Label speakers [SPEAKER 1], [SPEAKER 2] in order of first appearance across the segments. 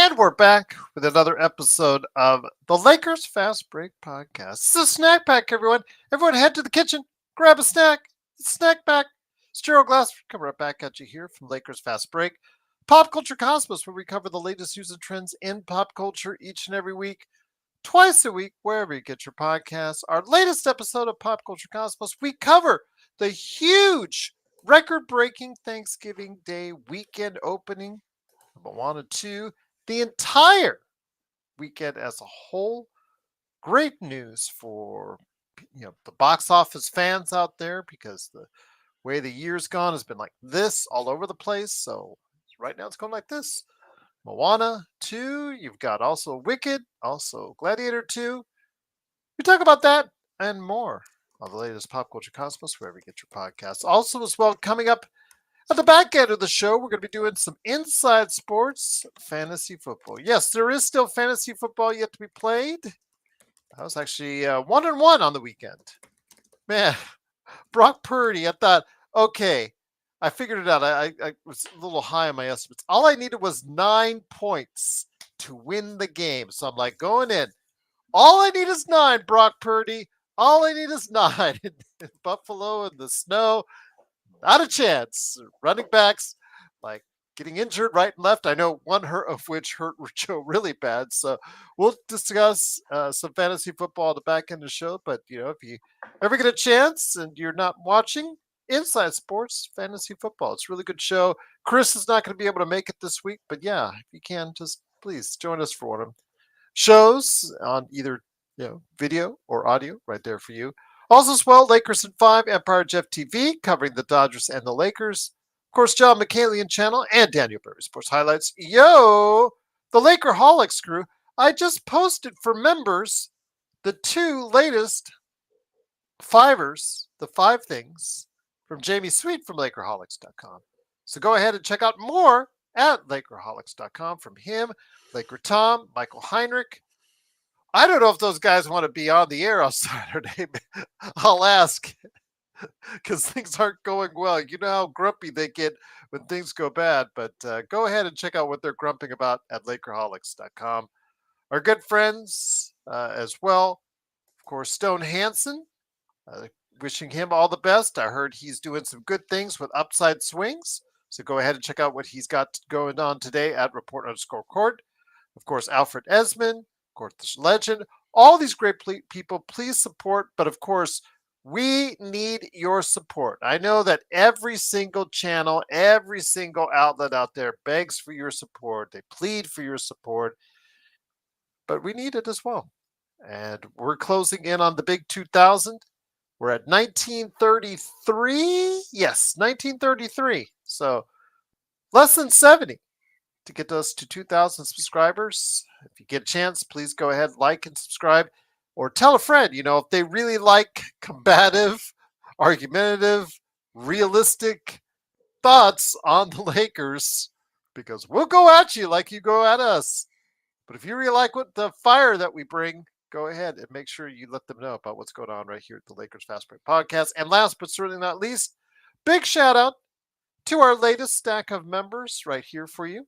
[SPEAKER 1] And we're back with another episode of the Lakers Fast Break Podcast. This is a snack pack, everyone. Everyone head to the kitchen, grab a snack. Snack pack. It's Gerald Glassford coming right back at you here from Lakers Fast Break. Pop Culture Cosmos, where we cover the latest news and trends in pop culture each and every week, twice a week, wherever you get your podcasts. Our latest episode of Pop Culture Cosmos, we cover the huge record-breaking Thanksgiving Day weekend opening of Moana 2, the entire weekend as a whole. Great news for the box office fans out there, because the way the year's gone has been like this all over the place. So right now it's going like this. Moana 2, you've got also Wicked, also Gladiator 2. We talk about that and more on the latest Pop Culture Cosmos, wherever you get your podcasts. Also, as well, coming up at the back end of the show, we're going to be doing some inside sports fantasy football. Yes, there is still fantasy football yet to be played. I was actually 1-1 on the weekend. Man, Brock Purdy, I thought, okay, I figured it out. I was a little high on my estimates. All I needed was 9 points to win the game. So I'm like, going in, all I need is 9, Brock Purdy. All I need is 9. In Buffalo in the snow, not a chance. Running backs, like, getting injured right and left. I know one of which hurt Joe really bad. So we'll discuss some fantasy football at the back end of the show. But, if you ever get a chance and you're not watching Inside Sports Fantasy Football, it's a really good show. Chris is not going to be able to make it this week. But, yeah, if you can, just please join us for one of them. Shows on either video or audio right there for you. Also, as well, Lakers in 5, Empire Jeff TV, covering the Dodgers and the Lakers. Of course, John McCalian channel and Daniel Berry Sports Highlights. Yo, the Lakerholics crew. I just posted for members the 2 latest fivers, the 5 things from Jamie Sweet from Lakerholics.com. So go ahead and check out more at Lakerholics.com from him, Laker Tom, Michael Heinrich. I don't know if those guys want to be on the air on Saturday. I'll ask, because things aren't going well. You know how grumpy they get when things go bad. But go ahead and check out what they're grumping about at Lakerholics.com. Our good friends as well. Of course, Stone Hansen. Wishing him all the best. I heard he's doing some good things with Upside Swings. So go ahead and check out what he's got going on today at Report_Court. Of course, Alfred Esmond. Of course, this legend, all these great people, please support. But of course, we need your support. I know that every single channel, every single outlet out there begs for your support. They plead for your support, but we need it as well. And we're closing in on the big 2000. We're at 1933. Yes, 1933. So less than 70. To get us to 2,000 subscribers. If you get a chance, please go ahead, like and subscribe, or tell a friend. If they really like combative, argumentative, realistic thoughts on the Lakers, because we'll go at you like you go at us. But if you really like what the fire that we bring, go ahead and make sure you let them know about what's going on right here at the Lakers Fast Break Podcast. And last but certainly not least, big shout out to our latest stack of members right here for you.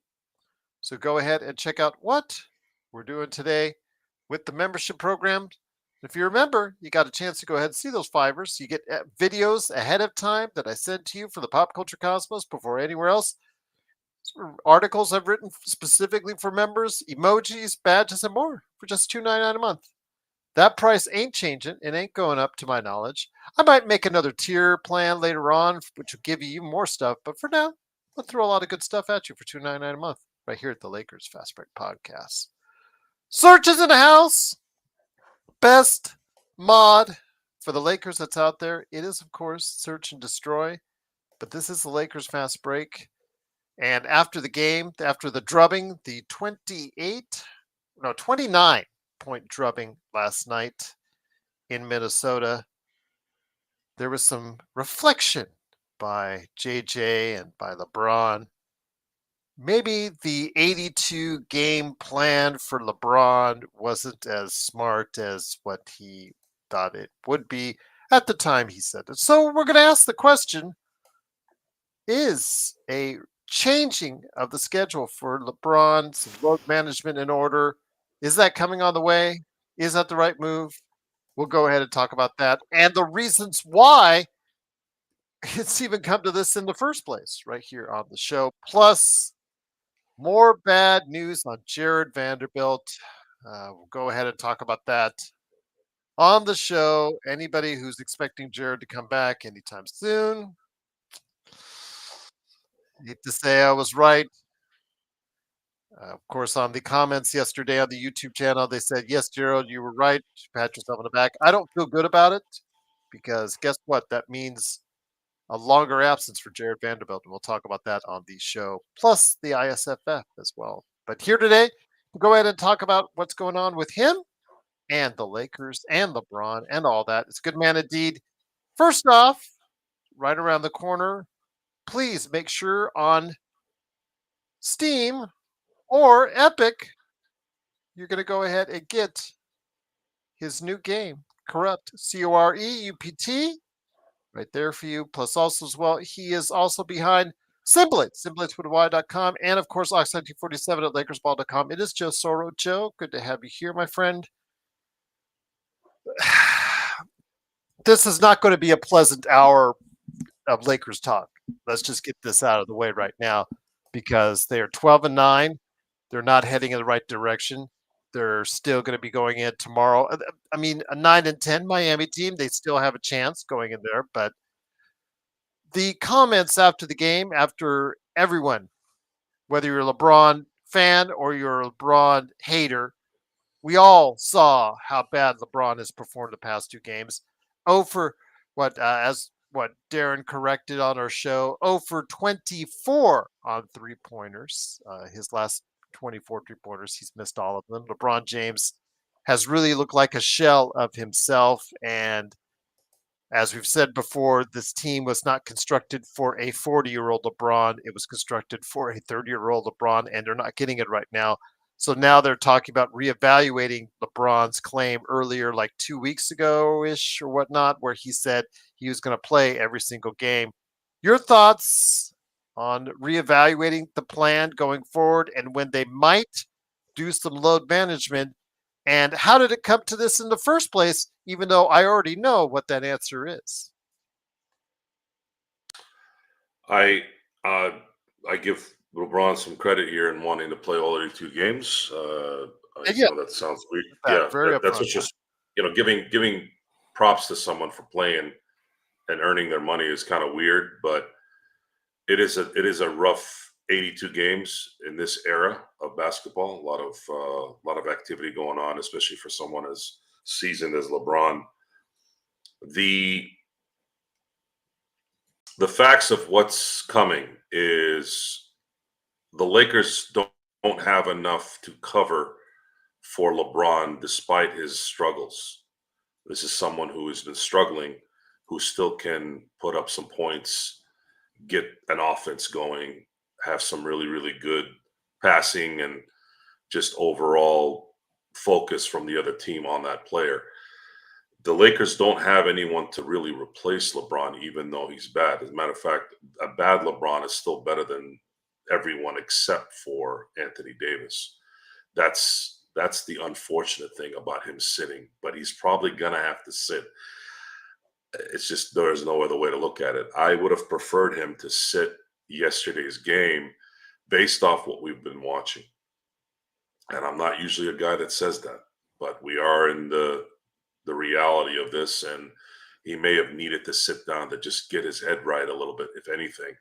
[SPEAKER 1] So go ahead and check out what we're doing today with the membership program. If you remember, you got a chance to go ahead and see those fivers. You get videos ahead of time that I send to you for the Pop Culture Cosmos before anywhere else. Articles I've written specifically for members, emojis, badges, and more for just $2.99 a month. That price ain't changing. It ain't going up to my knowledge. I might make another tier plan later on, which will give you even more stuff. But for now, I'll throw a lot of good stuff at you for $2.99 a month. Right here at the Lakers Fast Break Podcast. Search is in the house. Best mod for the Lakers that's out there. It is, of course, Search and Destroy. But this is the Lakers Fast Break. And after the game, after the drubbing, the 29-point drubbing last night in Minnesota, there was some reflection by JJ and by LeBron. Maybe the 82 game plan for LeBron wasn't as smart as what he thought it would be at the time he said it. So we're going to ask the question, is a changing of the schedule for LeBron, some load management in order. Is that coming on the way? Is that the right move? We'll go ahead and talk about that and the reasons why it's even come to this in the first place right here on the show. Plus, more bad news on Jarred Vanderbilt. We'll go ahead and talk about that on the show. Anybody who's expecting Jarred to come back anytime soon, hate to say I was right. Of course, on the comments yesterday on the YouTube channel, they said, yes, Gerald, you were right. Pat yourself on the back. I don't feel good about it because guess what? That means a longer absence for Jarred Vanderbilt. And we'll talk about that on the show, plus the ISFF as well. But here today, we'll go ahead and talk about what's going on with him and the Lakers and LeBron and all that. It's good man indeed. First off, right around the corner, please make sure on Steam or Epic, you're going to go ahead and get his new game, Corrupt, Coreupt, right there for you. Plus, also as well, he is also behind Simblade, SimbladeWithY.com, and of course, Ox1947 at LakersBall.com. It is Joe Soro. Joe, good to have you here, my friend. This is not going to be a pleasant hour of Lakers talk. Let's just get this out of the way right now because they are 12-9. They're not heading in the right direction. They're still going to be going in tomorrow. I mean, a 9-10 Miami team, they still have a chance going in there. But the comments after the game, after everyone, whether you're a LeBron fan or you're a LeBron hater, we all saw how bad LeBron has performed the past two games. Oh, for what Darren corrected on our show, 0 for 24 on three-pointers. His last 24 three-pointers, he's missed all of them. LeBron James has really looked like a shell of himself. And as we've said before, this team was not constructed for a 40-year-old LeBron. It was constructed for a 30-year-old LeBron, and they're not getting it right now. So now they're talking about reevaluating LeBron's claim earlier, like 2 weeks ago-ish or whatnot, where he said he was going to play every single game. Your thoughts on reevaluating the plan going forward and when they might do some load management? And how did it come to this in the first place, even though I already know what that answer is?
[SPEAKER 2] I give LeBron some credit here in wanting to play all 82 games.
[SPEAKER 1] Yeah,
[SPEAKER 2] that sounds weird.
[SPEAKER 1] that
[SPEAKER 2] Yeah,
[SPEAKER 1] very
[SPEAKER 2] that's
[SPEAKER 1] upfront.
[SPEAKER 2] what's just giving props to someone for playing and earning their money is kind of weird, but it is a rough 82 games in this era of basketball. A lot of activity going on, especially for someone as seasoned as LeBron. The the facts of what's coming is the Lakers don't have enough to cover for LeBron despite his struggles. This is someone who has been struggling, who still can put up some points, get an offense going, have some really, really good passing and just overall focus from the other team on that player. The Lakers don't have anyone to really replace LeBron, even though he's bad. As a matter of fact, a bad LeBron is still better than everyone except for Anthony Davis. That's the unfortunate thing about him sitting, but he's probably gonna have to sit. It's just there's no other way to look at it. I would have preferred him to sit yesterday's game based off what we've been watching. And I'm not usually a guy that says that, but we are in the reality of this, and he may have needed to sit down to just get his head right a little bit, if anything,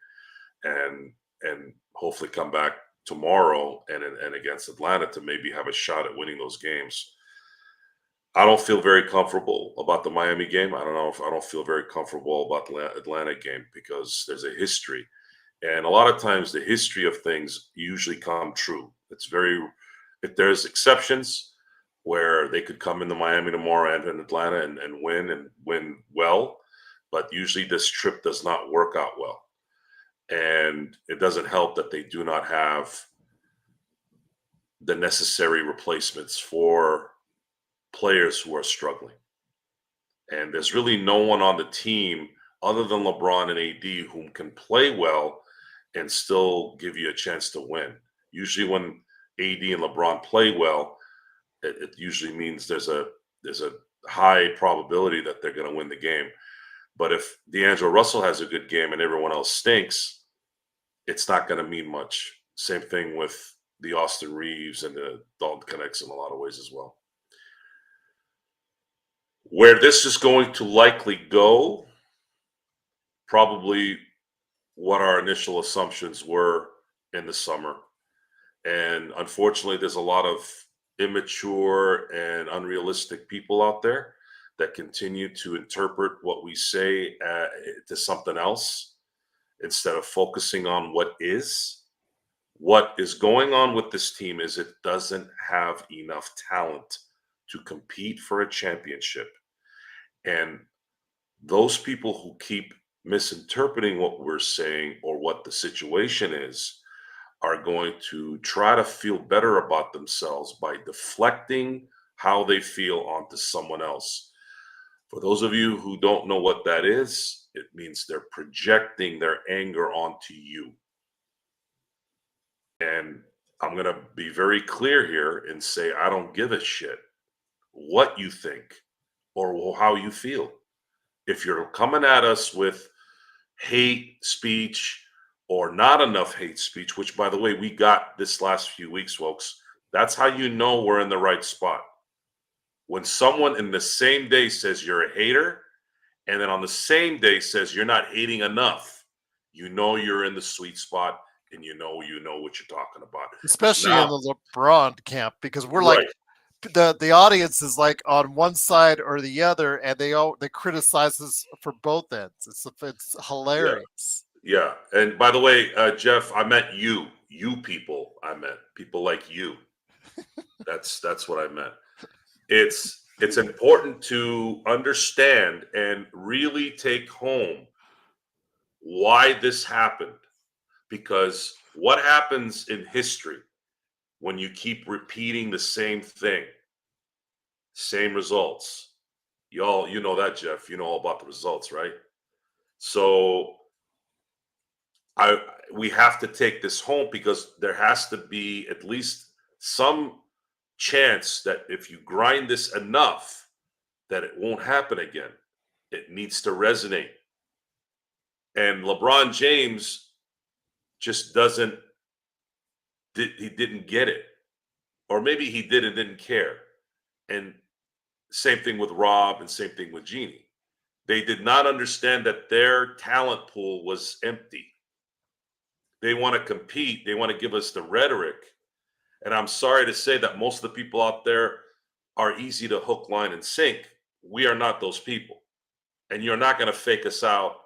[SPEAKER 2] and hopefully come back tomorrow and against Atlanta to maybe have a shot at winning those games. I don't feel very comfortable about the Miami game. I don't feel very comfortable about the Atlanta game because there's a history, and a lot of times the history of things usually come true. If there's exceptions where they could come into Miami tomorrow and in Atlanta and win well, but usually this trip does not work out well. And it doesn't help that they do not have the necessary replacements for players who are struggling. And there's really no one on the team other than LeBron and AD whom can play well and still give you a chance to win. Usually when AD and LeBron play well, it usually means there's a high probability that they're going to win the game. But if D'Angelo Russell has a good game and everyone else stinks, it's not going to mean much. Same thing with the Austin Reeves and the Dalton Connects in a lot of ways as well. Where this is going to likely go, probably what our initial assumptions were in the summer. And unfortunately, there's a lot of immature and unrealistic people out there that continue to interpret what we say to something else instead of focusing on what is. What is going on with this team is it doesn't have enough talent to compete for a championship. And those people who keep misinterpreting what we're saying or what the situation is are going to try to feel better about themselves by deflecting how they feel onto someone else. For those of you who don't know what that is, it means they're projecting their anger onto you. And I'm going to be very clear here and say, I don't give a shit what you think or how you feel. If you're coming at us with hate speech or not enough hate speech, which, by the way, we got this last few weeks, folks, that's how you know we're in the right spot. When someone in the same day says you're a hater, and then on the same day says you're not hating enough, you know you're in the sweet spot, and you know what you're talking about.
[SPEAKER 1] Especially
[SPEAKER 2] Now,
[SPEAKER 1] in the LeBron camp, because we're
[SPEAKER 2] right,
[SPEAKER 1] like the audience is like on one side or the other, and they criticize us for both ends. It's
[SPEAKER 2] yeah,
[SPEAKER 1] hilarious.
[SPEAKER 2] yeah. And by the way, Jeff, I meant you people. I meant people like you. That's what I meant. It's important to understand and really take home why this happened, because what happens in history when you keep repeating the same thing, same results. You know that, Jeff. You know all about the results, right? So we have to take this home because there has to be at least some chance that if you grind this enough that it won't happen again. It needs to resonate. And LeBron James just he didn't get it. Or maybe he did and didn't care. And same thing with Rob and same thing with Jeannie. They did not understand that their talent pool was empty. They want to compete. They want to give us the rhetoric. And I'm sorry to say that most of the people out there are easy to hook, line, and sink. We are not those people. And you're not going to fake us out.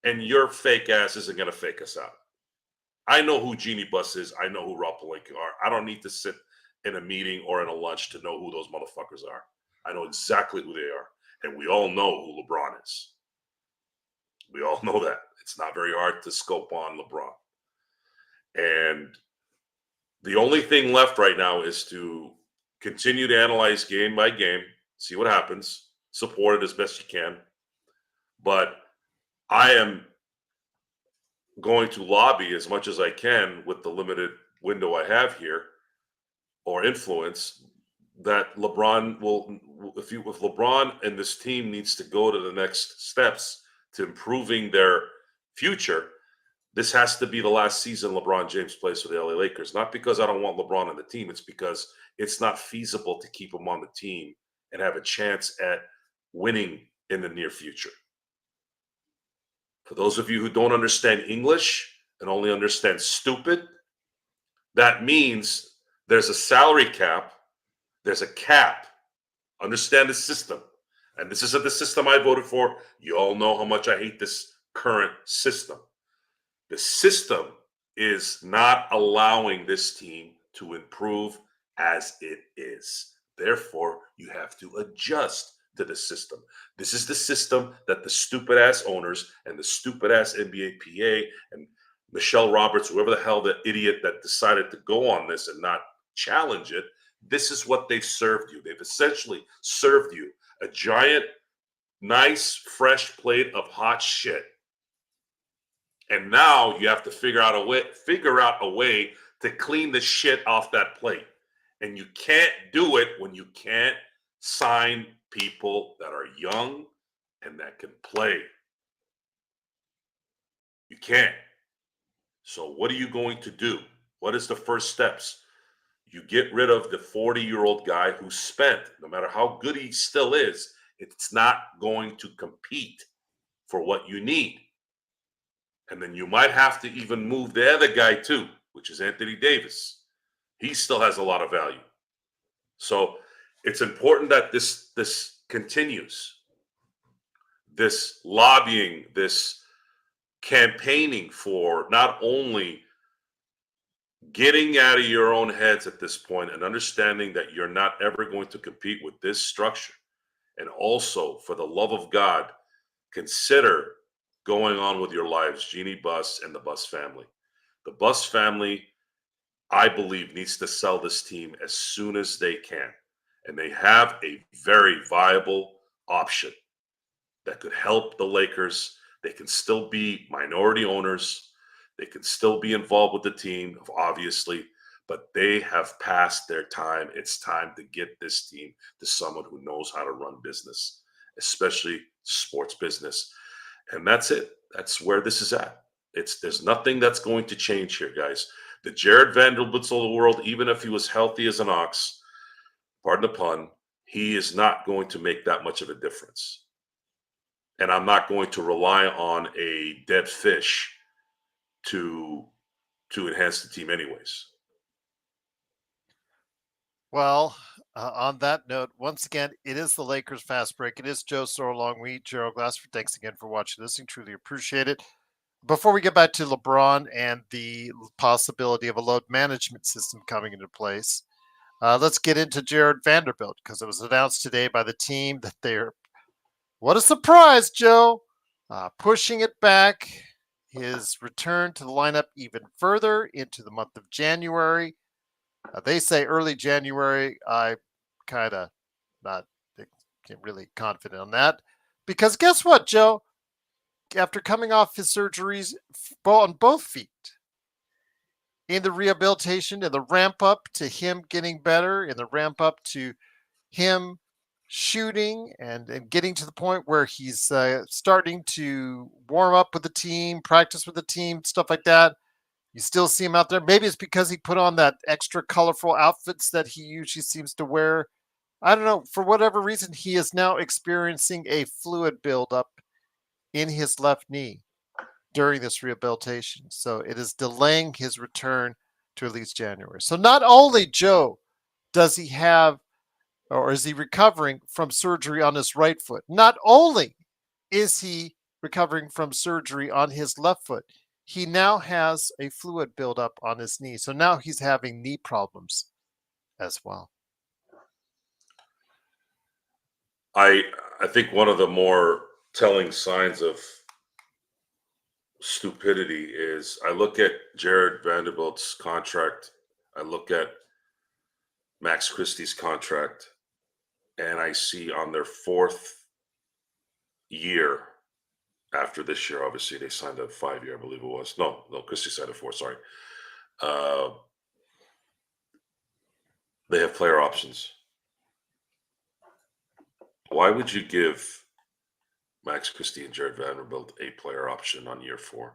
[SPEAKER 2] And your fake ass isn't going to fake us out. I know who Jeannie Buss is. I know who Rob Pelinka are. I don't need to sit in a meeting or in a lunch to know who those motherfuckers are. I know exactly who they are. And we all know who LeBron is. We all know that. It's not very hard to scope on LeBron. And the only thing left right now is to continue to analyze game by game, see what happens, support it as best you can. But I am going to lobby as much as I can with the limited window I have here or influence that LeBron will, if LeBron and this team needs to go to the next steps to improving their future, this has to be the last season LeBron James plays for the LA Lakers. Not because I don't want LeBron on the team. It's because it's not feasible to keep him on the team and have a chance at winning in the near future. For those of you who don't understand English and only understand stupid, that means there's a salary cap, there's a cap. Understand the system. And this isn't the system I voted for. You all know how much I hate this current system. The system is not allowing this team to improve as it is. Therefore, you have to adjust to the system. This is the system that the stupid ass owners and the stupid ass NBA PA and Michelle Roberts, whoever the hell the idiot that decided to go on this and not challenge it, this is what they've served you. They've essentially served you a giant, nice, fresh plate of hot shit. And now you have to figure out a way to clean the shit off that plate. And you can't do it when you can't sign people that are young and that can play. You can't. So what are you going to do? What is the first steps? You get rid of the 40-year-old guy who spent, no matter how good he still is, it's not going to compete for what you need. And then you might have to even move the other guy too, which is Anthony Davis. He still has a lot of value. So it's important that this continues. This lobbying, this campaigning for not only getting out of your own heads at this point and understanding that you're not ever going to compete with this structure. And also, for the love of God, consider going on with your lives, Jeannie Buss and the Buss family. The Buss family, I believe, needs to sell this team as soon as they can. And they have a very viable option that could help the Lakers. They can still be minority owners. They can still be involved with the team, obviously, but they have passed their time. It's time to get this team to someone who knows how to run business, especially sports business. And that's it. That's where this is at. There's nothing that's going to change here, guys. The Jarred Vanderbilts of the world, even if he was healthy as an ox, pardon the pun, he is not going to make that much of a difference. And I'm not going to rely on a dead fish to enhance the team anyways.
[SPEAKER 1] Well, on that note, once again, it is the Lakers Fast Break. It is Joe Sorlong, Gerald Glassford. Thanks again for watching, listening. Truly appreciate it. Before we get back to LeBron and the possibility of a load management system coming into place, let's get into Jarred Vanderbilt, because it was announced today by the team that they're, what a surprise, Joe, pushing it back, his return to the lineup even further into the month of January. They say early January. I kind of not really confident on that, because guess what, Joe? After coming off his surgeries on both feet, in the rehabilitation, in the ramp up to him getting better, in the ramp up to him shooting and getting to the point where he's starting to warm up with the team, practice with the team, stuff like that. You still see him out there. Maybe it's because he put on that extra colorful outfits that he usually seems to wear. I don't know. For whatever reason, he is now experiencing a fluid buildup in his left knee during this rehabilitation. So it is delaying his return to at least January. So not only, Joe, does he have, or is he recovering from surgery on his right foot, not only is he recovering from surgery on his left foot, he now has a fluid buildup on his knee. So now he's having knee problems as well.
[SPEAKER 2] I think one of the more telling signs of stupidity is I look at Jarred Vanderbilt's contract, I look at Max Christie's contract, and I see on their fourth year after this year, obviously they signed a 5-year, I believe it was. No, Christie signed a 4, sorry. They have player options. Why would you give Max Christie and Jarred Vanderbilt a player option on year 4?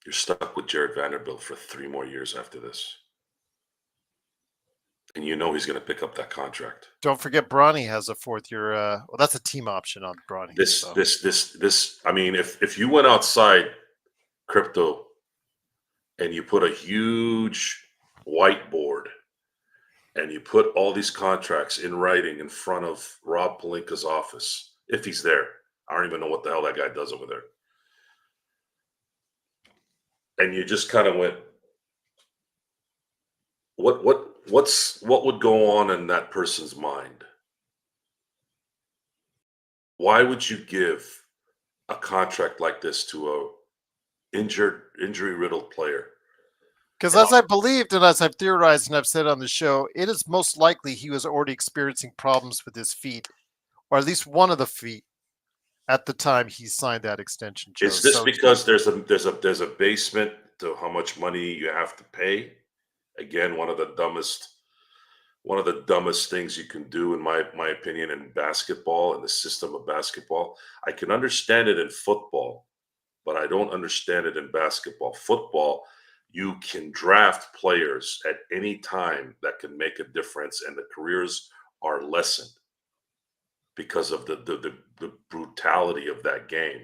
[SPEAKER 2] You're stuck with Jarred Vanderbilt for 3 more years after this. And you know he's going to pick up that contract.
[SPEAKER 1] Don't forget Bronny has a 4th year. Well, that's a team option on Bronny.
[SPEAKER 2] This. I mean, if you went outside crypto and you put a huge whiteboard and you put all these contracts in writing in front of Rob Pelinka's office, if he's there, I don't even know what the hell that guy does over there. And you just kind of went, what would go on in that person's mind? Why would you give a contract like this to a injury-riddled player?
[SPEAKER 1] Because as I believed and as I've theorized and I've said on the show, it is most likely he was already experiencing problems with his feet, or at least one of the feet, at the time he signed that extension, Joe.
[SPEAKER 2] Is this
[SPEAKER 1] So
[SPEAKER 2] because there's a basement to how much money you have to pay? Again, one of the dumbest things you can do, in my opinion, in basketball, in the system of basketball. I can understand it in football, but I don't understand it in basketball. Football, you can draft players at any time that can make a difference, and the careers are lessened because of the brutality of that game.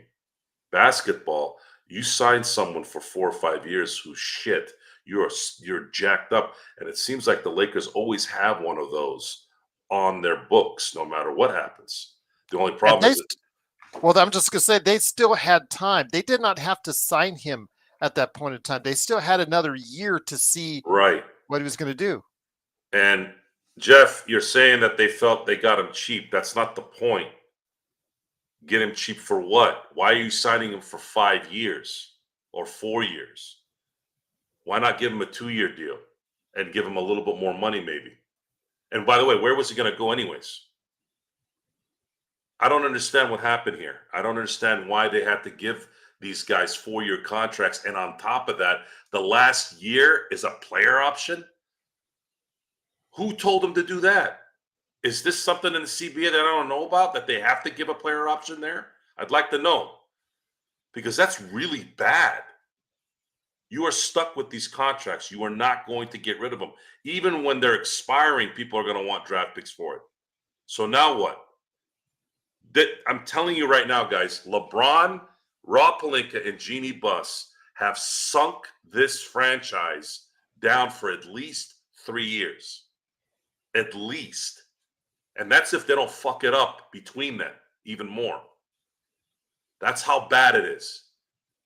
[SPEAKER 2] Basketball, you sign someone for 4 or 5 years who's shit, you're jacked up, and it seems like the Lakers always have one of those on their books, no matter what happens. The only
[SPEAKER 1] and
[SPEAKER 2] problem is,
[SPEAKER 1] well, I'm just gonna say they still had time. They did not have to sign him at that point in time. They still had another year to see
[SPEAKER 2] right?
[SPEAKER 1] what he was going to do.
[SPEAKER 2] And Jeff, you're saying that they felt they got him cheap. That's not the point. Get him cheap for what? Why are you signing him for 5 years or 4 years? Why not give him a 2-year deal and give him a little bit more money, maybe? And by the way, where was he going to go anyways? I don't understand what happened here. I don't understand why they had to give these guys 4-year contracts. And on top of that, the last year is a player option. Who told them to do that? Is this something in the CBA that I don't know about, that they have to give a player option there? I'd like to know, because that's really bad. You are stuck with these contracts. You are not going to get rid of them. Even when they're expiring, people are going to want draft picks for it. So now what? I'm telling you right now, guys, LeBron, Rob Pelinka, and Jeannie Buss have sunk this franchise down for at least 3 years. At least. And that's if they don't fuck it up between them even more. That's how bad it is.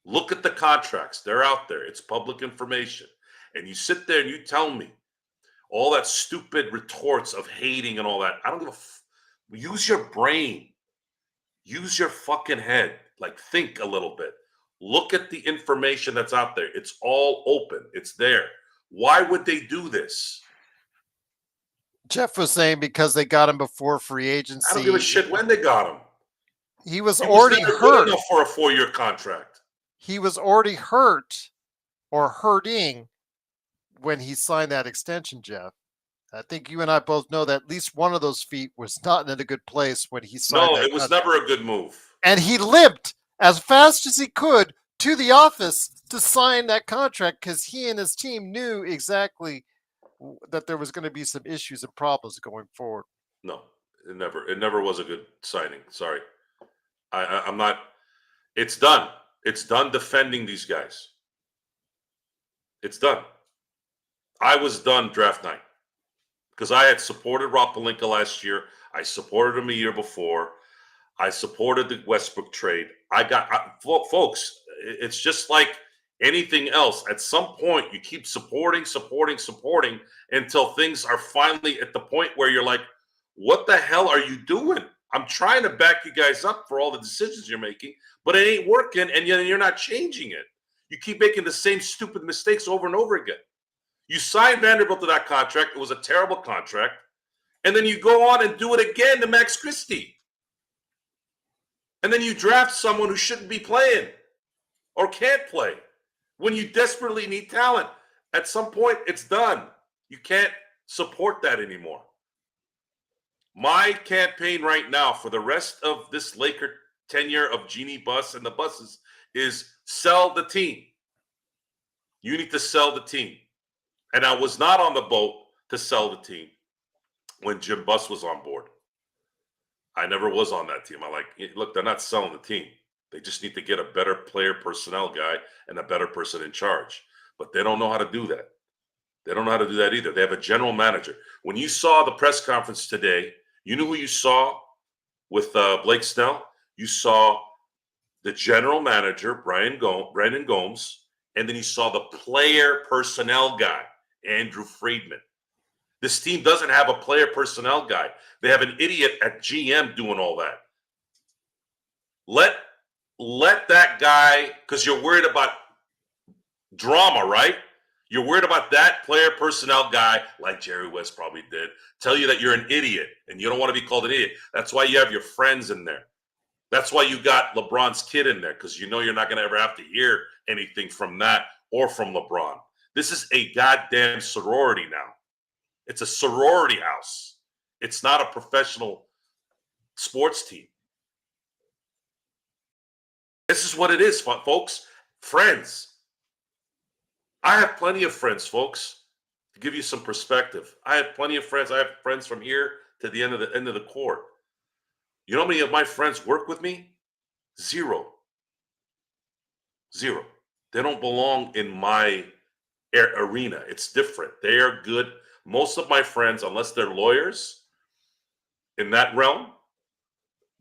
[SPEAKER 2] Look at the contracts. They're out there. It's public information. And you sit there and you tell me all that stupid retorts of hating and all that. I don't give a use your brain. Use your fucking head. Like, think a little bit. Look at the information that's out there. It's all open. It's there. Why would they do this?
[SPEAKER 1] Jeff was saying because they got him before free
[SPEAKER 2] I
[SPEAKER 1] agency.
[SPEAKER 2] don't give a shit when they got him.
[SPEAKER 1] He was
[SPEAKER 2] He
[SPEAKER 1] already
[SPEAKER 2] never
[SPEAKER 1] hurt.
[SPEAKER 2] good enough for a 4-year contract.
[SPEAKER 1] He was already hurt or hurting when he signed that extension, Jeff. I think you and I both know that at least one of those feet was not in a good place when he signed that
[SPEAKER 2] No, it was
[SPEAKER 1] contract.
[SPEAKER 2] never a good move.
[SPEAKER 1] And he limped as fast as he could to the office to sign that contract because he and his team knew exactly that there was going to be some issues and problems going forward.
[SPEAKER 2] No, it never was a good signing. Sorry. I'm not. It's done. It's done defending these guys. It's done. I was done draft night because I had supported Rob Pelinka last year. I supported him a year before. I supported the Westbrook trade. Folks, it's just like anything else. At some point, you keep supporting until things are finally at the point where you're like, what the hell are you doing? I'm trying to back you guys up for all the decisions you're making, but it ain't working, and you're not changing it. You keep making the same stupid mistakes over and over again. You signed Vanderbilt to that contract. It was a terrible contract. And then you go on and do it again to Max Christie. And then you draft someone who shouldn't be playing or can't play when you desperately need talent. At some point, it's done. You can't support that anymore. My campaign right now for the rest of this Laker tenure of Jeannie Buss and the Busses is sell the team. You need to sell the team. And I was not on the boat to sell the team when Jim Buss was on board. I never was on that team. Look, they're not selling the team. They just need to get a better player personnel guy and a better person in charge. But they don't know how to do that. They don't know how to do that either. They have a general manager. When you saw the press conference today, you knew who you saw with Blake Snell? You saw the general manager, Brandon Gomes, and then you saw the player personnel guy, Andrew Friedman. This team doesn't have a player personnel guy. They have an idiot at GM doing all that. Let that guy, because you're worried about drama, right? You're worried about that player personnel guy, like Jerry West probably did, tell you that you're an idiot and you don't want to be called an idiot. That's why you have your friends in there. That's why you got LeBron's kid in there, because you know you're not going to ever have to hear anything from that or from LeBron. This is a goddamn sorority now. It's a sorority house. It's not a professional sports team. This is what it is, folks. Friends. I have plenty of friends, folks, to give you some perspective. I have plenty of friends. I have friends from here to the end of the court. You know how many of my friends work with me? Zero. They don't belong in my arena. It's different. They are good. Most of my friends, unless they're lawyers in that realm,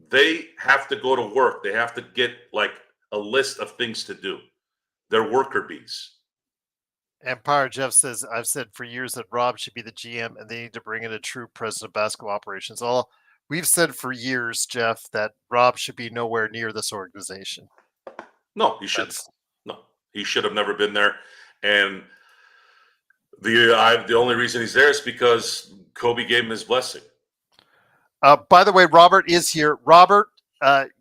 [SPEAKER 2] they have to go to work. They have to get like a list of things to do. They're worker bees.
[SPEAKER 1] Empire Jeff says, I've said for years that Rob should be the GM and they need to bring in a true president of basketball operations. We've said for years, Jeff, that Rob should be nowhere near this organization.
[SPEAKER 2] No, he shouldn't. No, he should have never been there. And the only reason he's there is because Kobe gave him his blessing.
[SPEAKER 1] By the way, Robert is here. Robert,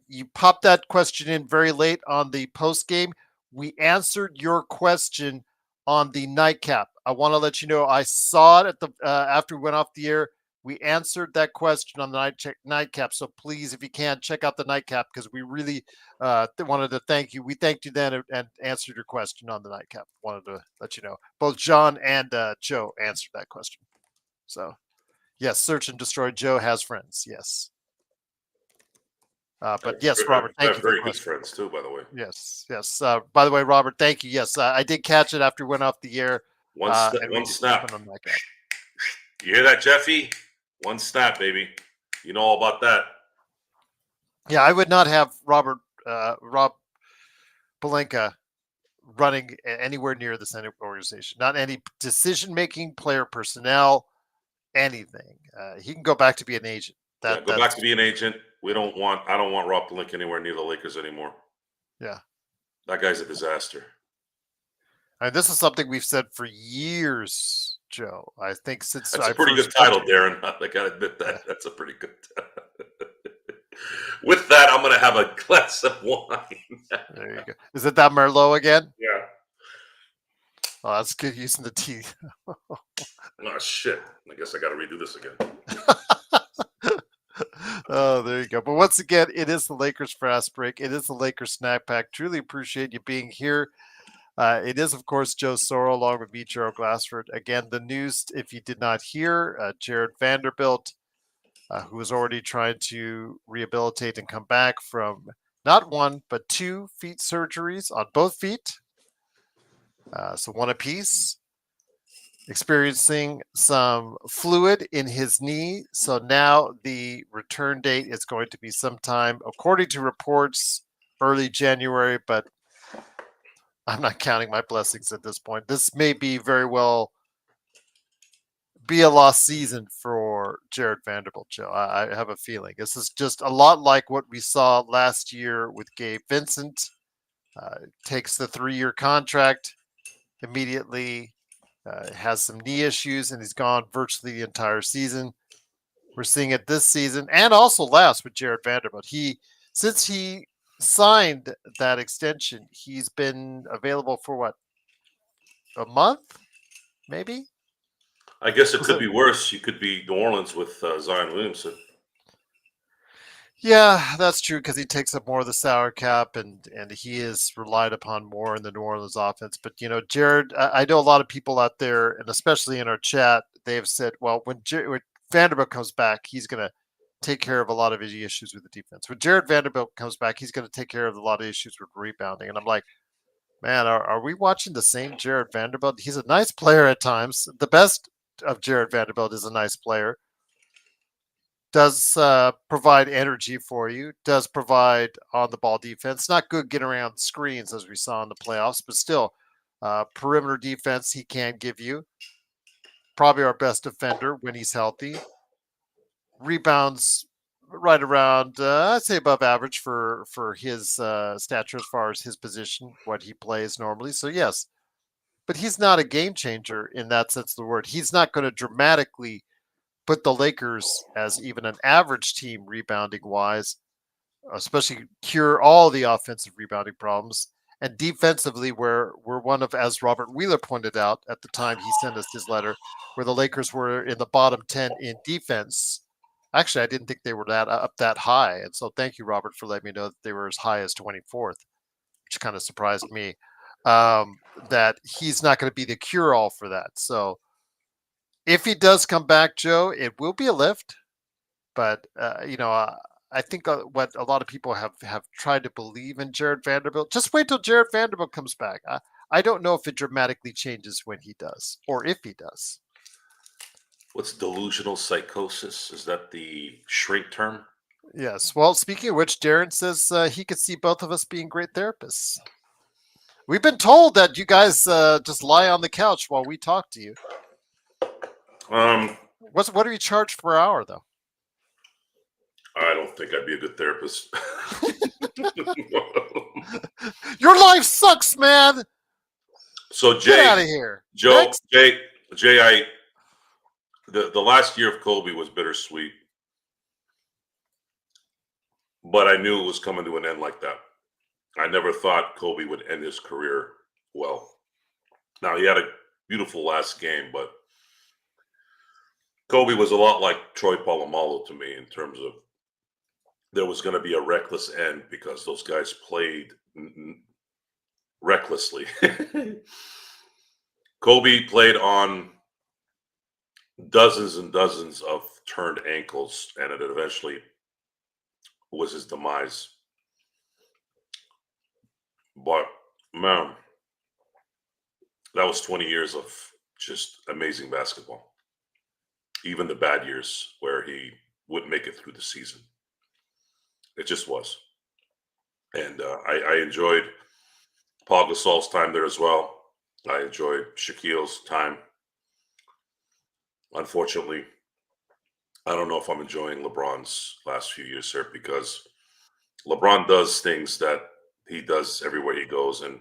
[SPEAKER 1] you popped that question in very late on the post game. We answered your question on the nightcap. I want to let you know I saw it at the after we went off the air. We answered that question on the nightcap. So please, if you can, check out the nightcap because we really wanted to thank you. We thanked you then and answered your question on the nightcap. Wanted to let you know. Both John and Joe answered that question. So, yes, search and destroy. Joe has friends. Yes. But yes, Robert, thank you.
[SPEAKER 2] Very good friends too, by the way.
[SPEAKER 1] Yes. By the way, Robert, thank you. Yes, I did catch it after we went off the air.
[SPEAKER 2] One snap. You hear that, Jeffy? One snap, baby. You know all about that.
[SPEAKER 1] Yeah, I would not have Rob Pelinka running anywhere near this organization. Not any decision-making, player personnel, anything. He can go back to be an agent.
[SPEAKER 2] Go back to be an agent. I don't want Rob Pelinka anywhere near the Lakers anymore.
[SPEAKER 1] Yeah.
[SPEAKER 2] That guy's a disaster.
[SPEAKER 1] And this is something we've said for years, Joe. I think since
[SPEAKER 2] that's a pretty good title, Darren. I gotta admit that. Yeah. That's a pretty good title. With that, I'm gonna have a glass of wine.
[SPEAKER 1] There you go. Is it that Merlot again?
[SPEAKER 2] Yeah.
[SPEAKER 1] Oh, that's good using the tea.
[SPEAKER 2] Oh shit. I guess I gotta redo this again.
[SPEAKER 1] Oh, there you go. But once again, it is the Lakers Fast Break. It is the Lakers Snack Pack. Truly appreciate you being here. It is, of course, Joe Soro along with me, Gerald Glassford. Again, the news, if you did not hear, Jarred Vanderbilt, who is already trying to rehabilitate and come back from not one, but 2 feet surgeries on both feet. So one apiece. Experiencing some fluid in his knee. So now the return date is going to be sometime, according to reports, early January, but I'm not counting my blessings at this point. This may be very well be a lost season for Jarred Vanderbilt, Joe. I have a feeling. This is just a lot like what we saw last year with Gabe Vincent. Takes the 3-year contract immediately. Has some knee issues and he's gone virtually the entire season. We're seeing it this season and also last with Jarred Vanderbilt. Since he signed that extension, he's been available for what? A month? Maybe?
[SPEAKER 2] I guess it could be worse. You could be New Orleans with Zion Williamson.
[SPEAKER 1] Yeah, that's true because he takes up more of the salary cap and he is relied upon more in the New Orleans offense. But, Jarred, I know a lot of people out there, and especially in our chat, they've said, well, when Vanderbilt comes back, he's going to take care of a lot of his issues with the defense. When Jarred Vanderbilt comes back, he's going to take care of a lot of issues with rebounding. And I'm like, man, are we watching the same Jarred Vanderbilt? He's a nice player at times. The best of Jarred Vanderbilt is a nice player. Does provide energy for you, does provide on-the-ball defense. Not good getting around screens as we saw in the playoffs, but still, perimeter defense he can give you. Probably our best defender when he's healthy. Rebounds right around, I'd say above average for his stature as far as his position, what he plays normally. So, yes, but he's not a game changer in that sense of the word. He's not going to dramatically put the Lakers as even an average team rebounding wise. especially cure all the offensive rebounding problems. And defensively, we're one of, as Robert Wheeler pointed out at the time he sent us his letter, where the Lakers were in the bottom 10 in defense. Actually, I didn't think they were that high. And so thank you, Robert, for letting me know that they were as high as 24th, which kind of surprised me. That he's not going to be the cure-all for that. So if he does come back, Joe, it will be a lift. But I think what a lot of people have tried to believe in Jarred Vanderbilt. Just wait till Jarred Vanderbilt comes back. I don't know if it dramatically changes when he does, or if he does.
[SPEAKER 2] What's delusional psychosis? Is that the shrink term?
[SPEAKER 1] Yes. Well, speaking of which, Darren says he could see both of us being great therapists. We've been told that you guys just lie on the couch while we talk to you. What do you charge per hour, though?
[SPEAKER 2] I don't think I'd be a good therapist.
[SPEAKER 1] Your life sucks, man.
[SPEAKER 2] So Jay,
[SPEAKER 1] get out of here,
[SPEAKER 2] Joe,
[SPEAKER 1] Next.
[SPEAKER 2] Jay, the last year of Kobe was bittersweet, but I knew it was coming to an end like that. I never thought Kobe would end his career well. Now, he had a beautiful last game, but Kobe was a lot like Troy Polamalu to me in terms of there was going to be a reckless end because those guys played recklessly. Kobe played on dozens and dozens of turned ankles, and it eventually was his demise. But man, that was 20 years of just amazing basketball. Even the bad years where he wouldn't make it through the season. It just was. And I enjoyed Paul Gasol's time there as well. I enjoyed Shaquille's time. Unfortunately, I don't know if I'm enjoying LeBron's last few years here because LeBron does things that he does everywhere he goes, and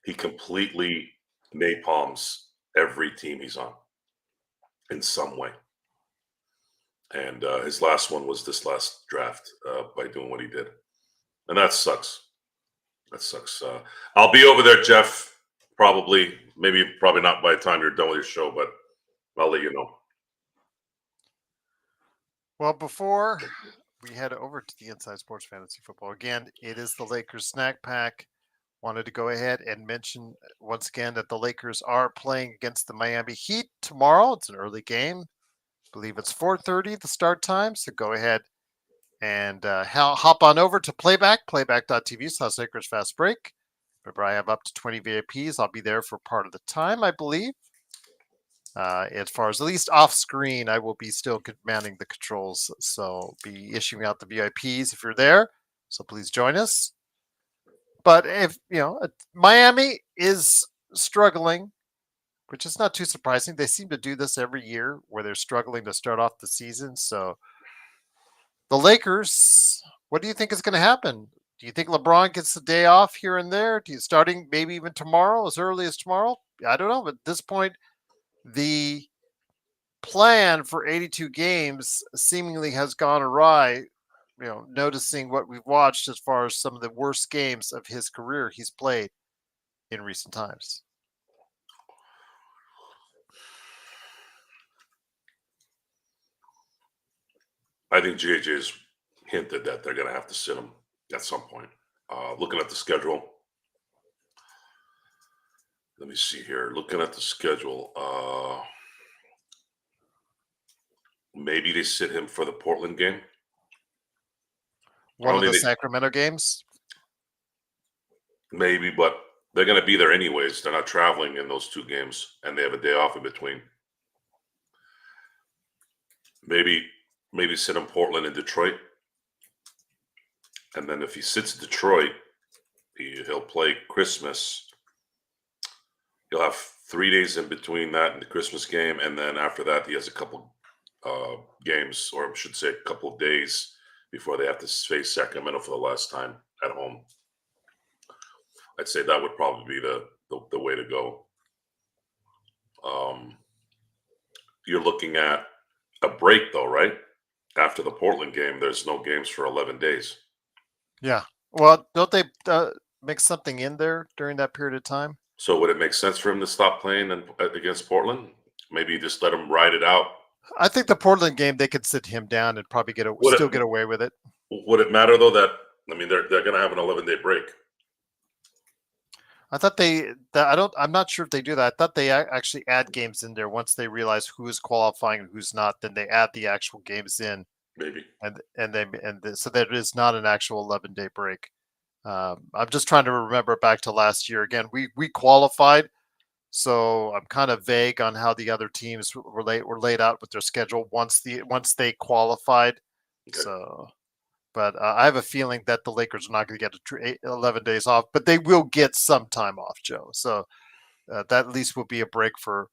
[SPEAKER 2] he completely napalms every team he's on in some way. And his last one was this last draft by doing what he did. And that sucks. That sucks. I'll be over there, Jeff, probably not by the time you're done with your show, but I'll let you know.
[SPEAKER 1] Well, before we head over to the Inside Sports Fantasy Football, again, it is the Lakers Snack Pack. Wanted to go ahead and mention once again that the Lakers are playing against the Miami Heat tomorrow. It's an early game. I believe it's 4:30 the start time. So go ahead and hop on over to playback.tv/Lakers Fast Break. Remember, I have up to 20 VIPs. I'll be there for part of the time, I believe. As far as at least off screen, I will be still commanding the controls. So be issuing out the VIPs if you're there. So please join us. But if Miami is struggling, which is not too surprising. They seem to do this every year where they're struggling to start off the season. So the Lakers, what do you think is going to happen? Do you think LeBron gets the day off here and there? Do you starting maybe even tomorrow, as early as tomorrow? I don't know. But at this point, the plan for 82 games seemingly has gone awry. Noticing what we've watched as far as some of the worst games of his career he's played in recent times.
[SPEAKER 2] I think JJ's hinted that they're going to have to sit him at some point. Looking at the schedule, let me see here. Looking at the schedule, maybe they sit him for the Portland game.
[SPEAKER 1] One of the Sacramento games?
[SPEAKER 2] Maybe, but they're going to be there anyways. They're not traveling in those two games, and they have a day off in between. Maybe sit him Portland and Detroit. And then if he sits Detroit, he'll play Christmas. He'll have 3 days in between that and the Christmas game. And then after that, he has a couple games, or I should say a couple of days before they have to face Sacramento for the last time at home. I'd say that would probably be the way to go. You're looking at a break, though, right? After the Portland game, there's no games for 11 days.
[SPEAKER 1] Yeah. Well, don't they mix something in there during that period of time?
[SPEAKER 2] So would it make sense for him to stop playing against Portland? Maybe just let him ride it out.
[SPEAKER 1] I think the Portland game they could sit him down and probably
[SPEAKER 2] Would
[SPEAKER 1] still
[SPEAKER 2] it
[SPEAKER 1] get away with it.
[SPEAKER 2] would it matter though that I mean they're going to have an 11-day break?
[SPEAKER 1] I thought I'm not sure if they do that. I thought they actually add games in there once they realize who is qualifying and who's not. Then they add the actual games in,
[SPEAKER 2] Maybe.
[SPEAKER 1] so that it is not an actual 11-day break. I'm just trying to remember back to last year. Again, we qualified, so I'm kind of vague on how the other teams were laid out with their schedule once they qualified.
[SPEAKER 2] Okay.
[SPEAKER 1] So, but I have a feeling that the Lakers are not going to get 11 days off, but they will get some time off, Joe. So that at least will be a break for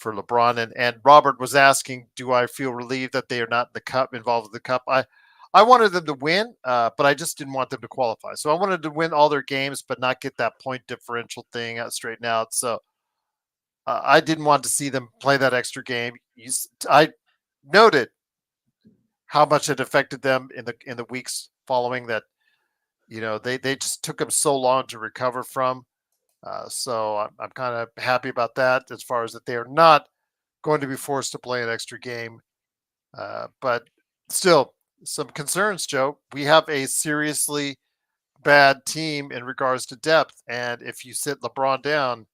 [SPEAKER 1] LeBron. And Robert was asking, do I feel relieved that they are not in the cup, involved in the cup? I wanted them to win, but I just didn't want them to qualify. So I wanted to win all their games, but not get that point differential thing straightened out. So I didn't want to see them play that extra game. I noted how much it affected them in the weeks following that. They just took them so long to recover from. So I'm kind of happy about that as far as that they are not going to be forced to play an extra game. But still, some concerns, Joe. We have a seriously bad team in regards to depth. And if you sit LeBron down,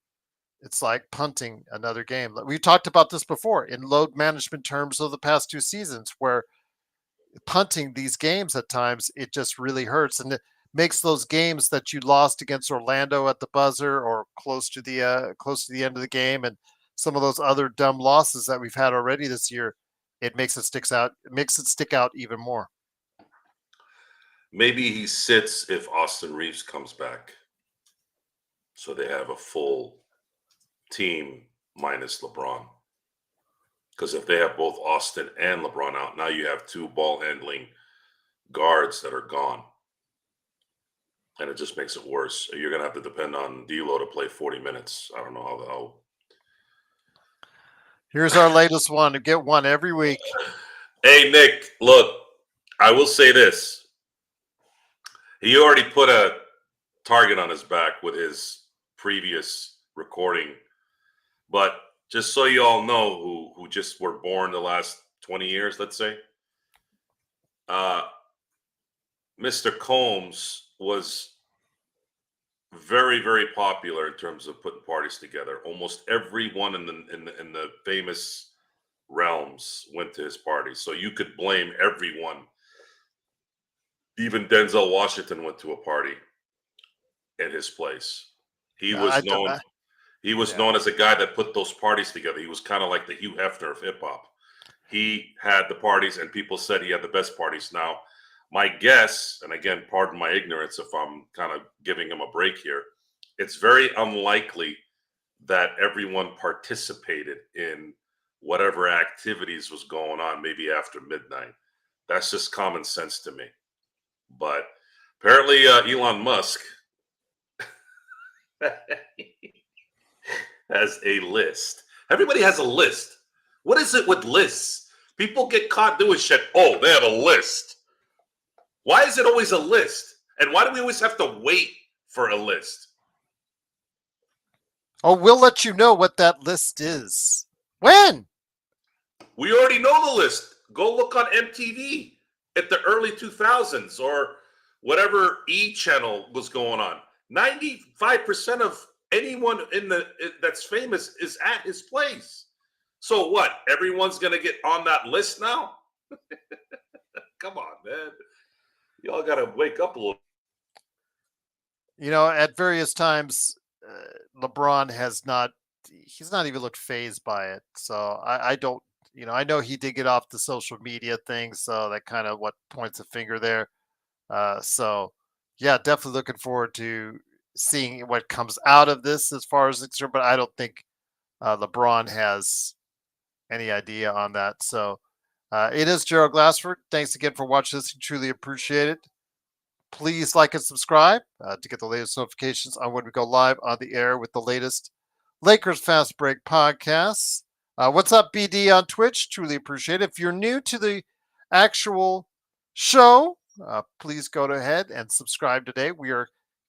[SPEAKER 1] it's like punting another game. We talked about this before in load management terms of the past 2 seasons, where punting these games at times, it just really hurts. And it makes those games that you lost against Orlando at the buzzer or close to the end of the game, and some of those other dumb losses that we've had already this year, it makes it stick out even more.
[SPEAKER 2] Maybe he sits if Austin Reeves comes back. So they have a full team minus LeBron. Because if they have both Austin and LeBron out, now you have two ball handling guards that are gone. And it just makes it worse. You're going to have to depend on D'Lo to play 40 minutes. I don't know how the hell.
[SPEAKER 1] Here's our latest one to get one every week.
[SPEAKER 2] Hey, Nick, look, I will say this. He already put a target on his back with his previous recording. But just so you all know who just were born the last 20 years, let's say, Mr. Combs was very, very popular in terms of putting parties together. Almost everyone in the famous realms went to his parties. So you could blame everyone. Even Denzel Washington went to a party at his place. He was known as a guy that put those parties together. He was kind of like the Hugh Hefner of hip hop. He had the parties, and people said he had the best parties. Now, my guess, and again, pardon my ignorance if I'm kind of giving him a break here, it's very unlikely that everyone participated in whatever activities was going on, maybe after midnight. That's just common sense to me. But apparently, Elon Musk has a list. Everybody has a list. What is it with lists? People get caught doing shit. Oh, they have a list. Why is it always a list? And why do we always have to wait for a list?
[SPEAKER 1] Oh, we'll let you know what that list is. When?
[SPEAKER 2] We already know the list. Go look on MTV at the early 2000s or whatever E channel was going on. 95% of anyone that's famous is at his place. So what? Everyone's going to get on that list now? Come on, man. Y'all got to wake up a little.
[SPEAKER 1] At various times, LeBron he's not even looked phased by it. So I don't, I know he did get off the social media thing. So that kind of what points a finger there. So yeah, definitely looking forward to seeing what comes out of this as far as it's concerned, but I don't think LeBron has any idea on that. So it is Gerald Glassford. Thanks again for watching this. We truly appreciate it. Please like and subscribe to get the latest notifications on when we go live on the air with the latest Lakers Fast Break podcasts. What's up, BD on Twitch? Truly appreciate it. If you're new to the actual show, please go ahead and subscribe today. We are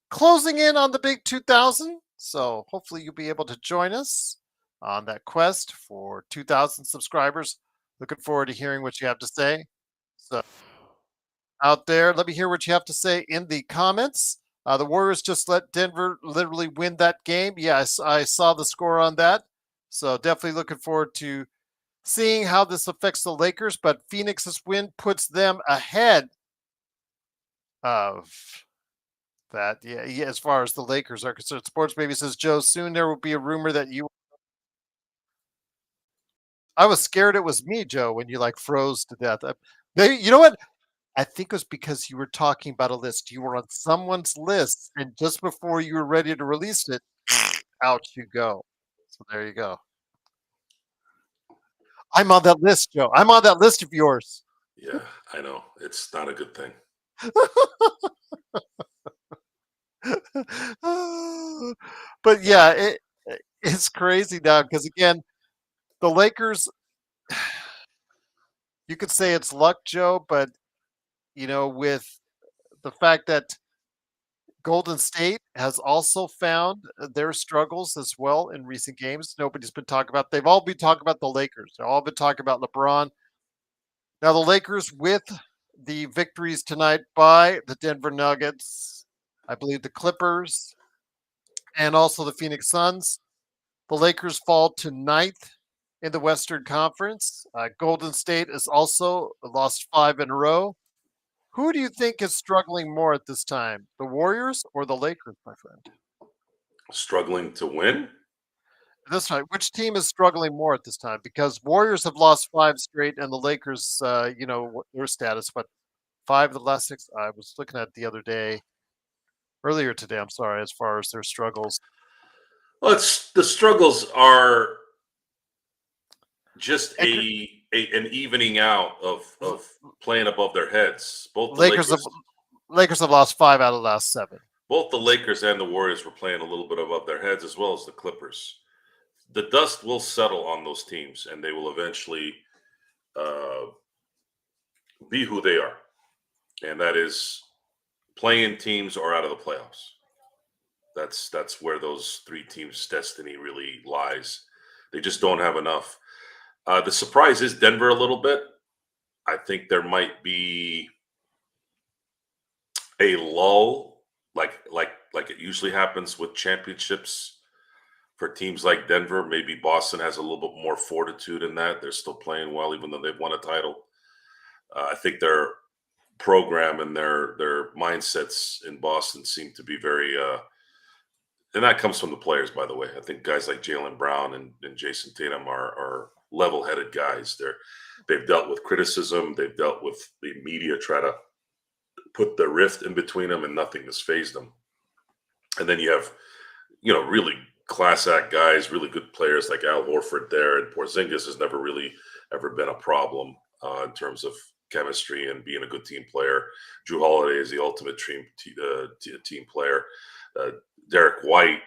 [SPEAKER 1] closing in on the big 2,000, so hopefully you'll be able to join us on that quest for 2,000 subscribers. Looking forward to hearing what you have to say. So out there, let me hear what you have to say in the comments. The Warriors just let Denver literally win that game. Yeah, I saw the score on that. So definitely looking forward to seeing how this affects the Lakers. But Phoenix's win puts them ahead of that. Yeah, as far as the Lakers are concerned. Sports Baby says, Joe, soon there will be a rumor that you. I was scared it was me, Joe, when you like froze to death. You know what? I think it was because you were talking about a list. You were on someone's list, and just before you were ready to release it, out you go. So there you go. I'm on that list, Joe. I'm on that list of yours.
[SPEAKER 2] Yeah, I know. It's not a good thing.
[SPEAKER 1] But yeah, it's crazy now because again, the Lakers. You could say it's luck, Joe, but with the fact that Golden State has also found their struggles as well in recent games. Nobody's been talking about. They've all been talking about the Lakers. They've all been talking about LeBron. Now the Lakers with the victories tonight by the Denver Nuggets, I believe the Clippers, and also the Phoenix Suns. The Lakers fall to ninth in the Western Conference. Golden State has also lost 5 in a row. Who do you think is struggling more at this time, the Warriors or the Lakers, my friend?
[SPEAKER 2] Struggling to win?
[SPEAKER 1] This time, which team is struggling more at this time? Because Warriors have lost 5 straight, and the Lakers, their status, but 5 of the last 6. I was looking at the other day, earlier today. I'm sorry, as far as their struggles.
[SPEAKER 2] Well, it's the struggles are just
[SPEAKER 1] Lakers,
[SPEAKER 2] an evening out of playing above their heads.
[SPEAKER 1] Lakers have lost 5 out of the last 7.
[SPEAKER 2] Both the Lakers and the Warriors were playing a little bit above their heads, as well as the Clippers. The dust will settle on those teams, and they will eventually uh, be who they are, and that is playing teams or out of the playoffs. That's where those 3 teams' destiny really lies. They just don't have enough. The surprise is Denver a little bit. I think there might be a lull, like it usually happens with championships for teams like Denver. Maybe Boston has a little bit more fortitude in that. They're still playing well, even though they've won a title. I think their program and their mindsets in Boston seem to be very, and that comes from the players, by the way. I think guys like Jaylen Brown and Jason Tatum are level-headed guys. They've dealt with criticism. They've dealt with the media try to put the rift in between them, and nothing has phased them. And then you have, really class act guys, really good players like Al Horford there, and Porzingis has never really ever been a problem in terms of chemistry and being a good team player. Drew Holiday is the ultimate team player. Derek White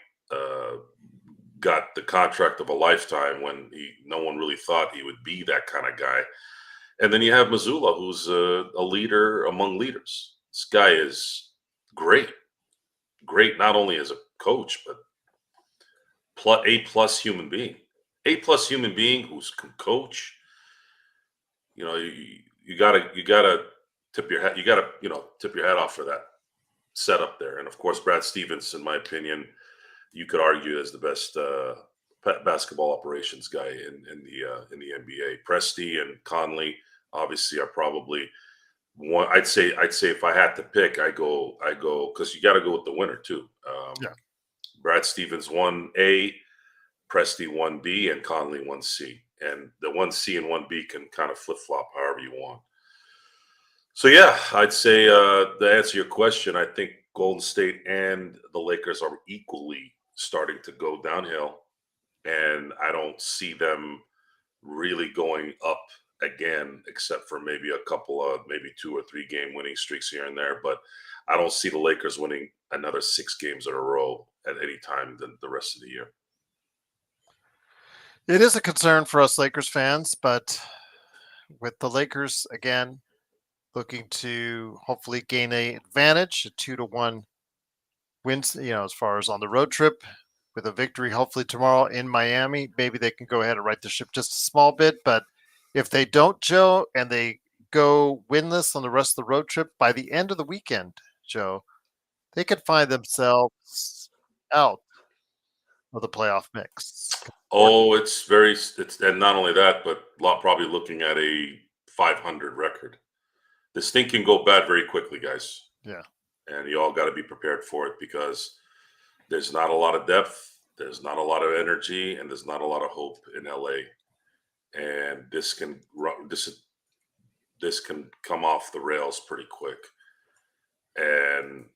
[SPEAKER 2] got the contract of a lifetime when no one really thought he would be that kind of guy. And then you have Mazzulla, who's a leader among leaders. This guy is great not only as a coach, but A+ human being. A+ human being who's can coach. You gotta tip your hat. You gotta tip your hat off for that setup there. And of course, Brad Stevens, in my opinion, you could argue as the best basketball operations guy in the NBA. Presti and Conley obviously are probably one. I'd say if I had to pick, I go because you got to go with the winner too.
[SPEAKER 1] Yeah.
[SPEAKER 2] Brad Stevens 1A, Presti 1B, and Conley 1C. And the 1C and 1B can kind of flip flop however you want. So yeah, I'd say to answer your question, I think Golden State and the Lakers are equally starting to go downhill, and I don't see them really going up again, except for maybe a couple of maybe 2 or 3 game winning streaks here and there. But I don't see the Lakers winning another 6 games in a row at any time the rest of the year.
[SPEAKER 1] It is a concern for us Lakers fans, but with the Lakers again, looking to hopefully gain a advantage, a 2-1 wins, as far as on the road trip with a victory, hopefully tomorrow in Miami. Maybe they can go ahead and right the ship just a small bit. But if they don't, Joe, and they go winless on the rest of the road trip, by the end of the weekend, Joe, they could find themselves out of the playoff mix.
[SPEAKER 2] Oh, it's and not only that, but probably looking at a 500 record. This thing can go bad very quickly, guys.
[SPEAKER 1] Yeah.
[SPEAKER 2] And you all got to be prepared for it because there's not a lot of depth, there's not a lot of energy, and there's not a lot of hope in LA. And this can come off the rails pretty quick. And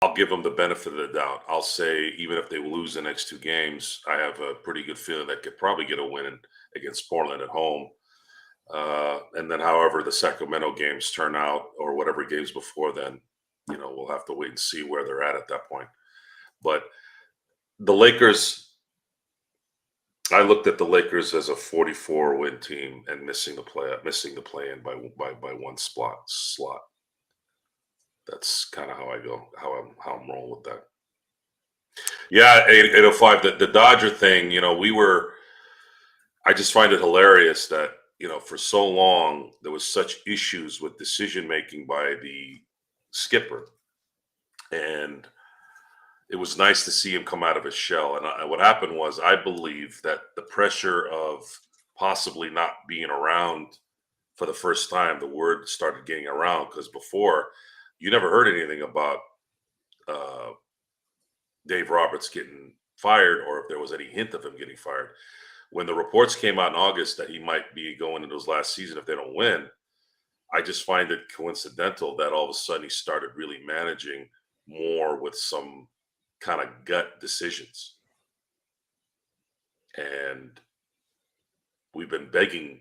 [SPEAKER 2] I'll give them the benefit of the doubt. I'll say even if they lose the next two games, I have a pretty good feeling they could probably get a win against Portland at home. And then however the Sacramento games turn out or whatever games before then, we'll have to wait and see where they're at that point. But the Lakers, I looked at the Lakers as a 44-win team and missing the play-in by one slot. That's kind of how I go, how I'm rolling with that. Yeah, 805. The Dodger thing, I just find it hilarious that, for so long there was such issues with decision making by the skipper. And it was nice to see him come out of his shell. And what happened was, I believe that the pressure of possibly not being around for the first time, the word started getting around, because before you never heard anything about Dave Roberts getting fired, or if there was any hint of him getting fired. When the reports came out in August that he might be going into his last season if they don't win, I just find it coincidental that all of a sudden he started really managing more with some kind of gut decisions. And we've been begging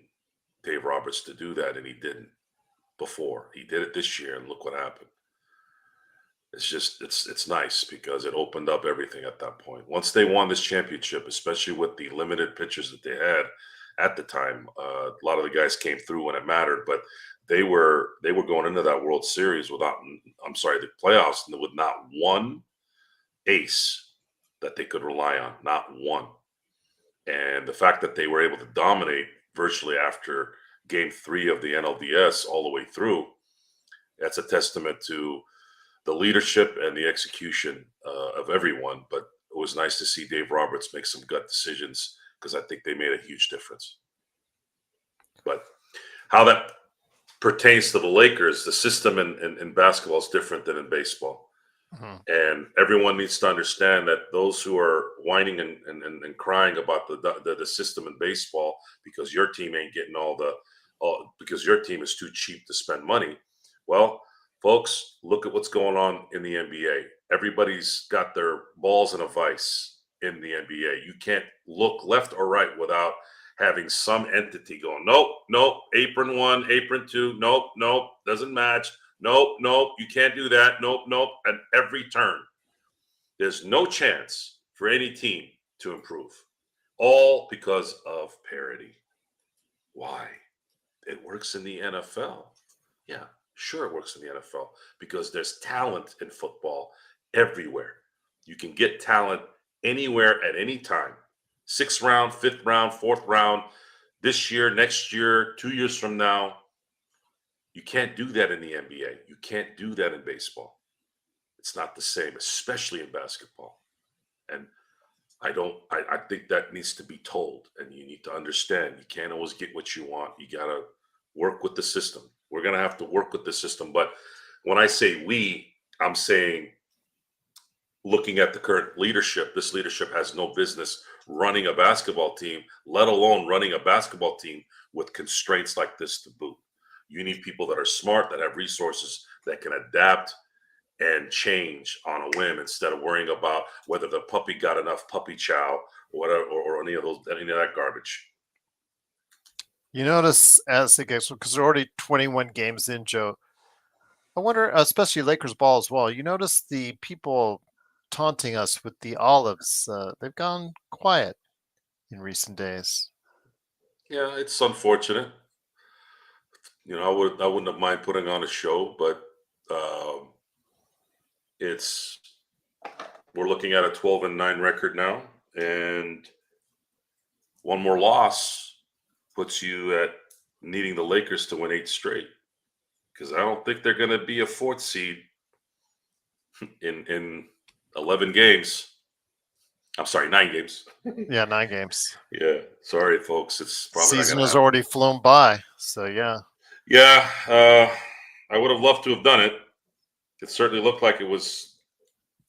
[SPEAKER 2] Dave Roberts to do that, and he didn't before. He did it this year, and look what happened. It's just, it's nice because it opened up everything at that point. Once they won this championship, especially with the limited pitchers that they had at the time, a lot of the guys came through when it mattered, but they were going into that World Series the playoffs, with not one ace that they could rely on, not one. And the fact that they were able to dominate virtually after Game 3 of the NLDS all the way through, that's a testament to the leadership and the execution of everyone. But it was nice to see Dave Roberts make some gut decisions, because I think they made a huge difference. But how that pertains to the Lakers, the system in basketball is different than in baseball. Mm-hmm. And everyone needs to understand that those who are whining and crying about the system in baseball because your team ain't getting because your team is too cheap to spend money. Well, folks, look at what's going on in the NBA. Everybody's got their balls in a vice in the NBA. You can't look left or right without having some entity going, nope, apron 1, apron 2, nope, doesn't match. Nope, you can't do that. Nope. At every turn, there's no chance for any team to improve. All because of parity. Why? It works in the NFL. Yeah, sure it works in the NFL because there's talent in football everywhere. You can get talent anywhere at any time. 6th round, 5th round, 4th round, this year, next year, 2 years from now. You can't do that in the NBA. You can't do that in baseball. It's not the same, especially in basketball. And I think that needs to be told, and you need to understand you can't always get what you want. You got to work with the system. We're going to have to work with the system. But when I say we, I'm saying looking at the current leadership, this leadership has no business running a basketball team, let alone running a basketball team with constraints like this to boot. You need people that are smart, that have resources, that can adapt and change on a whim instead of worrying about whether the puppy got enough puppy chow or whatever, or any of that garbage.
[SPEAKER 1] You notice as it gets, because they're already 21 games in, Joe. I wonder, especially Lakers ball as well. You notice the people taunting us with the olives. They've gone quiet in recent days.
[SPEAKER 2] Yeah, it's unfortunate. I wouldn't have mind putting on a show, but it's we're looking at a 12-9 record now, and one more loss puts you at needing the Lakers to win 8 straight. Because I don't think they're going to be a 4th seed in 11 games. I'm sorry, 9 games.
[SPEAKER 1] Yeah, 9 games.
[SPEAKER 2] Yeah, sorry, folks. It's probably not
[SPEAKER 1] Season
[SPEAKER 2] going to
[SPEAKER 1] has
[SPEAKER 2] happen.
[SPEAKER 1] already flown by. So, yeah.
[SPEAKER 2] Yeah, I would have loved to have done it. It certainly looked like there was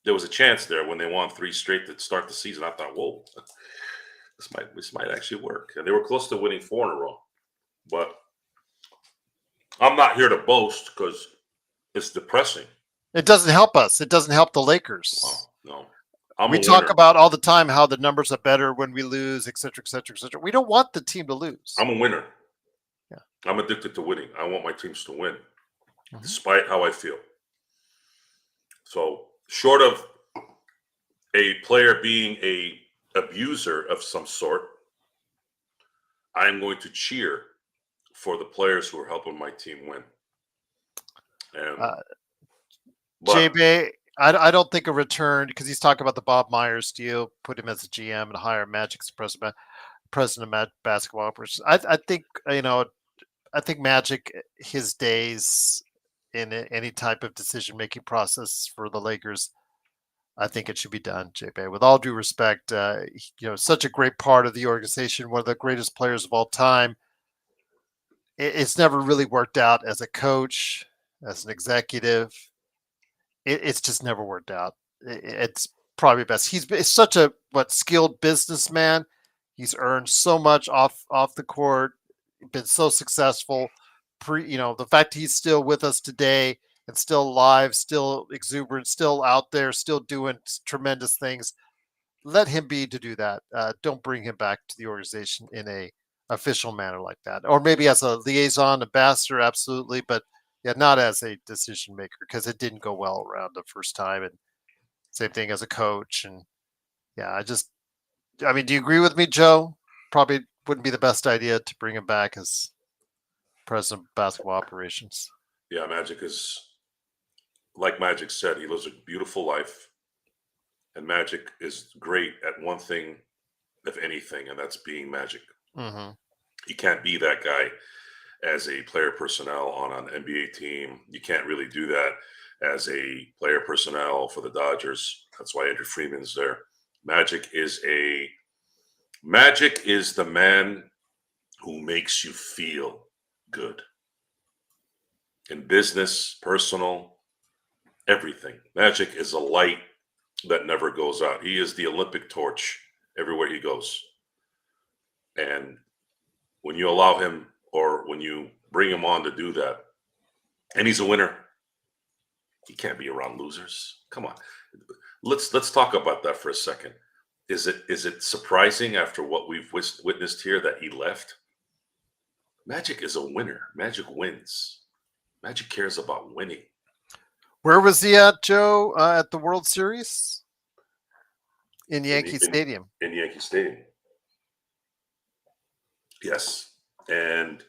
[SPEAKER 2] a chance there when they won 3 straight to start the season. I thought, whoa, this might actually work. And they were close to winning 4 in a row. But I'm not here to boast because it's depressing.
[SPEAKER 1] It doesn't help us. It doesn't help the Lakers.
[SPEAKER 2] No. I'm
[SPEAKER 1] We
[SPEAKER 2] a
[SPEAKER 1] talk
[SPEAKER 2] winner.
[SPEAKER 1] about all the time how the numbers are better when we lose, et cetera, et cetera, et cetera. We don't want the team to lose.
[SPEAKER 2] I'm a winner.
[SPEAKER 1] Yeah.
[SPEAKER 2] I'm addicted to winning. I want my teams to win,
[SPEAKER 1] Mhm.
[SPEAKER 2] despite how I feel. So, short of a player being a abuser of some sort, I am going to cheer for the players who are helping my team win. And
[SPEAKER 1] JB, I don't think a return, because he's talking about the Bob Myers deal, put him as a GM and hire Magic's president of basketball operations. I think, I think Magic, his days in any type of decision-making process for the Lakers, I think it should be done, JB. With all due respect, such a great part of the organization, one of the greatest players of all time. It's never really worked out as a coach, as an executive. It's just never worked out. It's probably best. He's such a skilled businessman. He's earned so much off the court, been so successful. The fact he's still with us today and still alive, still exuberant, still out there, still doing tremendous things. Let him be to do that. Don't bring him back to the organization in a official manner like that, or maybe as a liaison ambassador, absolutely, but yeah, not as a decision maker because it didn't go well around the first time, and same thing as a coach. And yeah, I mean, do you agree with me, Joe? Probably wouldn't be the best idea to bring him back as president of basketball operations.
[SPEAKER 2] yeah, Magic is, like Magic said, he lives a beautiful life. And Magic is great at one thing, if anything, and that's being Magic.
[SPEAKER 1] Mm-hmm.
[SPEAKER 2] You can't be that guy as a player personnel on an NBA team. You can't really do that as a player personnel for the Dodgers. That's why Andrew Freeman's there. Magic is the man who makes you feel good in business, personal, everything. Magic is a light that never goes out. He is the Olympic torch everywhere he goes. And when you allow him, or when you bring him on to do that, and he's a winner, he can't be around losers. Come on. Let's talk about that for a second. Is it surprising after what we've witnessed here that he left? Magic is a winner. Magic wins. Magic cares about winning.
[SPEAKER 1] Where was he at, Joe? At the World Series in Yankee Stadium.
[SPEAKER 2] In Yankee Stadium. Yes. And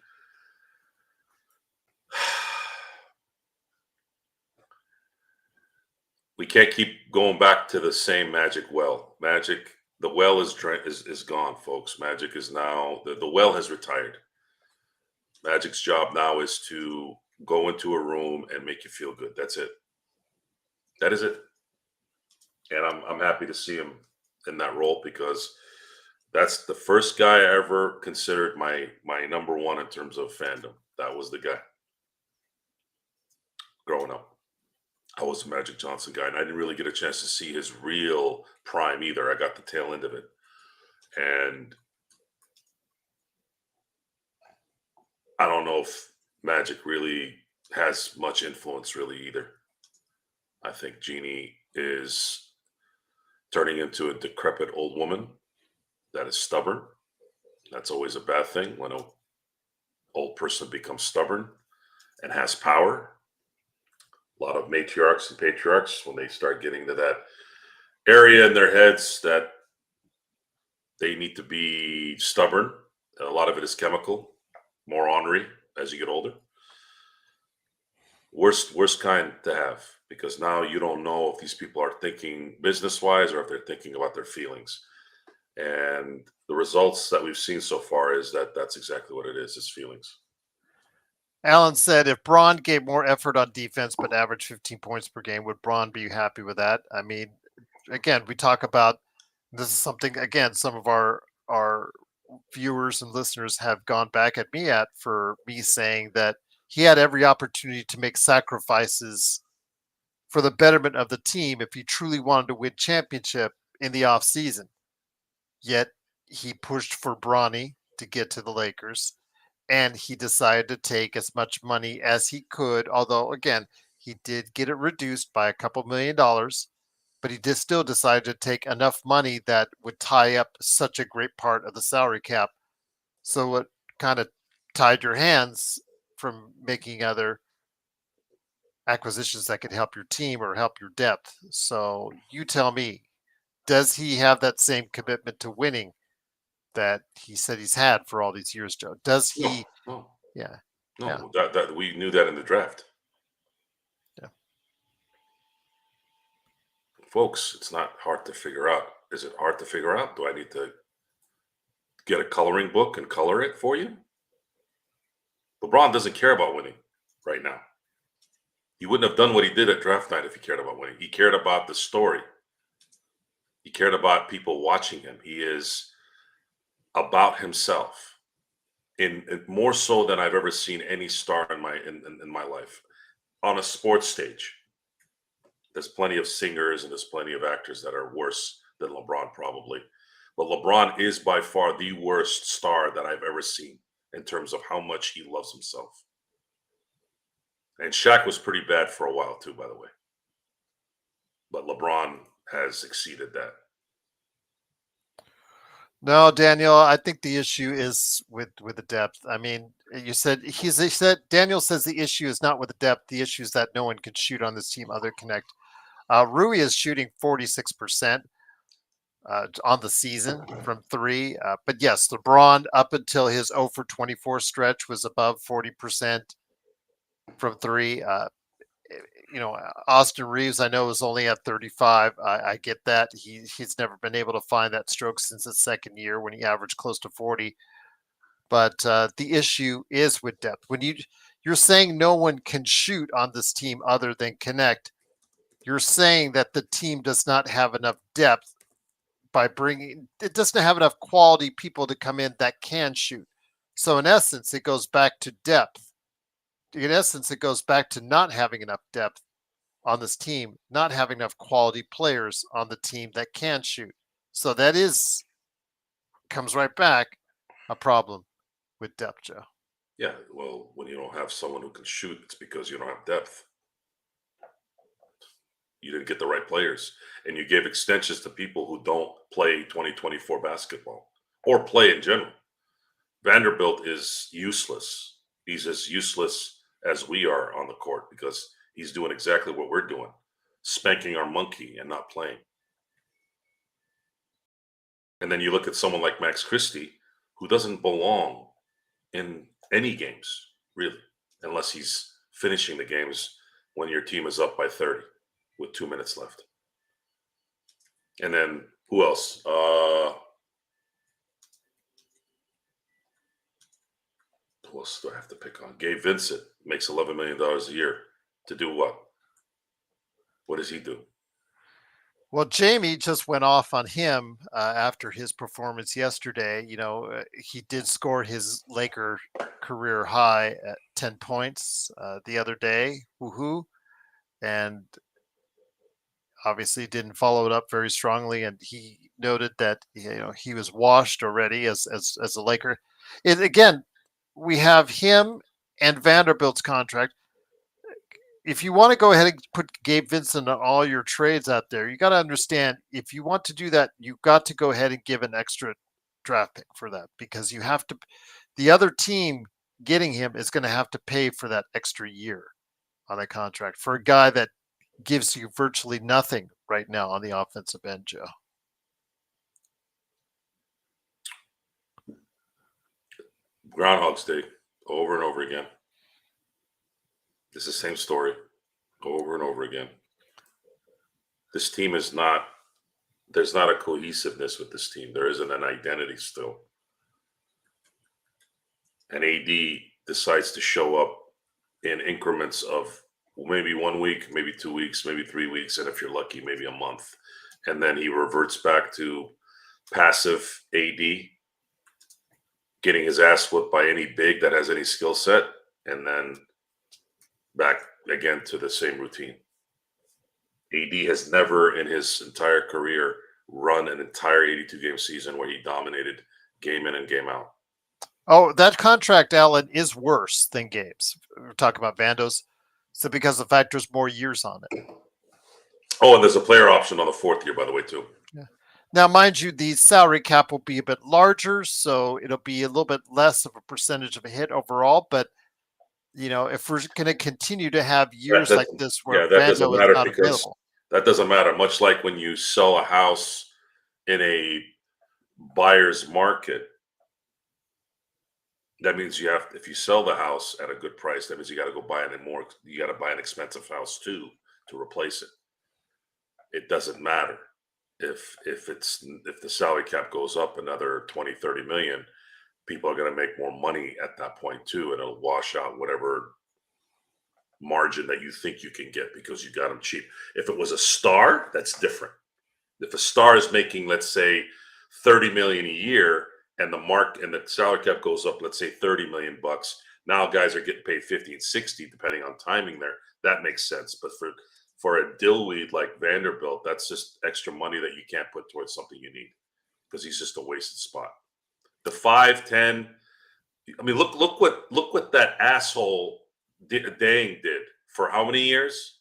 [SPEAKER 2] we can't keep going back to the same Magic well. The well is gone, folks. Magic is now, the well has retired. Magic's job now is to go into a room and make you feel good. That's it. That is it. And I'm happy to see him in that role, because that's the first guy I ever considered my number one in terms of fandom. That was the guy. Growing up, I was a Magic Johnson guy, and I didn't really get a chance to see his real prime either. I got the tail end of it. And I don't know if Magic really has much influence really either. I think Jeannie is turning into a decrepit old woman that is stubborn. That's always a bad thing when an old person becomes stubborn and has power. A lot of matriarchs and patriarchs, when they start getting to that area in their heads that they need to be stubborn, and a lot of it is chemical, more ornery as you get older. Worst kind to have, because now you don't know if these people are thinking business wise or if they're thinking about their feelings. And the results that we've seen so far is that that's exactly what it is. It's feelings.
[SPEAKER 1] Alan said, if Braun gave more effort on defense but averaged 15 points per game, would Braun be happy with that? I mean, again, we talk about this is something, again, some of our viewers and listeners have gone back at me for me saying that he had every opportunity to make sacrifices for the betterment of the team if he truly wanted to win championship in the offseason. Yet he pushed for Bronny to get to the Lakers, and he decided to take as much money as he could. Although, again, he did get it reduced by a couple $1,000,000, but he did still decide to take enough money that would tie up such a great part of the salary cap. So it kind of tied your hands from making other acquisitions that could help your team or help your depth. So you tell me, does he have that same commitment to winning that he said he's had for all these years, Joe? Does
[SPEAKER 2] No,
[SPEAKER 1] he?
[SPEAKER 2] no,
[SPEAKER 1] Yeah, yeah,
[SPEAKER 2] no. That we knew that in the draft,
[SPEAKER 1] yeah.
[SPEAKER 2] folks. It's not hard to figure out. Is it hard to figure out? Do I need to get a coloring book and color it for you? LeBron doesn't care about winning right now. He wouldn't have done what he did at draft night if he cared about winning. He cared about the story. He cared about people watching him. He is about himself in more so than I've ever seen any star in my life on a sports stage. There's plenty of singers and there's plenty of actors that are worse than LeBron probably, but LeBron is by far the worst star that I've ever seen in terms of how much he loves himself. And Shaq was pretty bad for a while too, by the way, but LeBron has exceeded that.
[SPEAKER 1] No, Daniel, I think the issue is with the depth. I mean, you said he said Daniel says the issue is not with the depth. The issue is that no one can shoot on this team other connect. Rui is shooting 46% on the season from three. But yes, LeBron up until his 0 for 24 stretch was above 40% from three. Austin Reeves, I know, is only at 35. I get that. He's never been able to find that stroke since his second year when he averaged close to 40. But the issue is with depth. When you're saying no one can shoot on this team other than connect, you're saying that the team does not have enough depth by bringing it doesn't have enough quality people to come in that can shoot. So in essence, it goes back to depth. In essence, it goes back to not having enough depth on this team, not having enough quality players on the team that can shoot. So that is comes right back a problem with depth, Joe.
[SPEAKER 2] Yeah, well, when you don't have someone who can shoot, it's because you don't have depth. You didn't get the right players, and you gave extensions to people who don't play 2024 basketball or play in general. Vanderbilt is useless. He's as useless as we are on the court because he's doing exactly what we're doing, spanking our monkey and not playing. And then you look at someone like Max Christie, who doesn't belong in any games, really, unless he's finishing the games when your team is up by 30 with 2 minutes left. And then who else? Who else do I have to pick on? Gabe Vincent makes $11 million a year. To do what? What does he do?
[SPEAKER 1] Well, Jamie just went off on him after his performance yesterday. He did score his Laker career high at 10 points the other day. Woohoo. And obviously didn't follow it up very strongly. And he noted that, he was washed already as a Laker. Again, we have him and Vanderbilt's contract. If you want to go ahead and put Gabe Vincent on all your trades out there, you got to understand if you want to do that, you've got to go ahead and give an extra draft pick for that because you have to. The other team getting him is going to have to pay for that extra year on a contract for a guy that gives you virtually nothing right now on the offensive end, Joe.
[SPEAKER 2] Groundhog's Day over and over again. It's the same story over and over again. This team is not, there's not a cohesiveness with this team. There isn't an identity still. And AD decides to show up in increments of maybe 1 week, maybe 2 weeks, maybe 3 weeks, and if you're lucky, maybe a month. And then he reverts back to passive AD, getting his ass whooped by any big that has any skill set, and then back again to the same routine. AD has never in his entire career run an entire 82-game season where he dominated game in and game out.
[SPEAKER 1] Oh, that contract, Alan, is worse than Gabe's. We're talking about Vando's. So because the fact there's more years on it.
[SPEAKER 2] Oh, and there's a player option on the 4th year, by the way, too.
[SPEAKER 1] Yeah. Now, mind you, the salary cap will be a bit larger, so it'll be a little bit less of a percentage of a hit overall. But, you know, if we're going to continue to have years like this where
[SPEAKER 2] that doesn't
[SPEAKER 1] Vando
[SPEAKER 2] matter
[SPEAKER 1] is not
[SPEAKER 2] because
[SPEAKER 1] available.
[SPEAKER 2] that doesn't matter. Much like when you sell a house in a buyer's market, that means you have, if you sell the house at a good price, that means you got to go buy you got to buy an expensive house too to replace it. It doesn't matter if the salary cap goes up another 20, 30 million, people are going to make more money at that point too, and it'll wash out whatever margin that you think you can get because you got them cheap. If it was a star, that's different. If a star is making, let's say, 30 million a year, and the salary cap goes up, let's say 30 million bucks, now guys are getting paid 50 and 60 depending on timing there. That makes sense. But for a dillweed like Vanderbilt, that's just extra money that you can't put towards something you need because he's just a wasted spot. The 5'10", I mean, look what that asshole Dang did for how many years?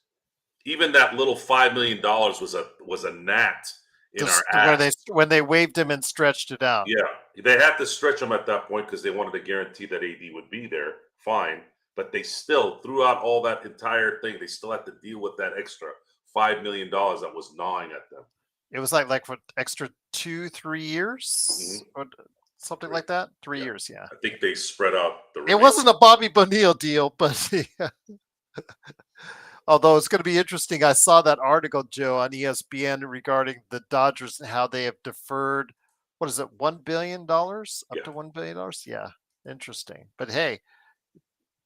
[SPEAKER 2] Even that little $5 million was a gnat in our ass.
[SPEAKER 1] When they waived him and stretched it out.
[SPEAKER 2] Yeah, they had to stretch him at that point because they wanted to guarantee that AD would be there. Fine, but they still, throughout all that entire thing, they still had to deal with that extra $5 million that was gnawing at them.
[SPEAKER 1] It was like for extra 2-3 years, or something like that. 3 years, yeah.
[SPEAKER 2] I think they spread out the.
[SPEAKER 1] It wasn't a Bobby Bonilla deal, but yeah. Although it's going to be interesting. I saw that article, Joe, on ESPN regarding the Dodgers and how they have deferred, what is it, $1 billion? Up to $1 billion? Yeah, interesting. But hey,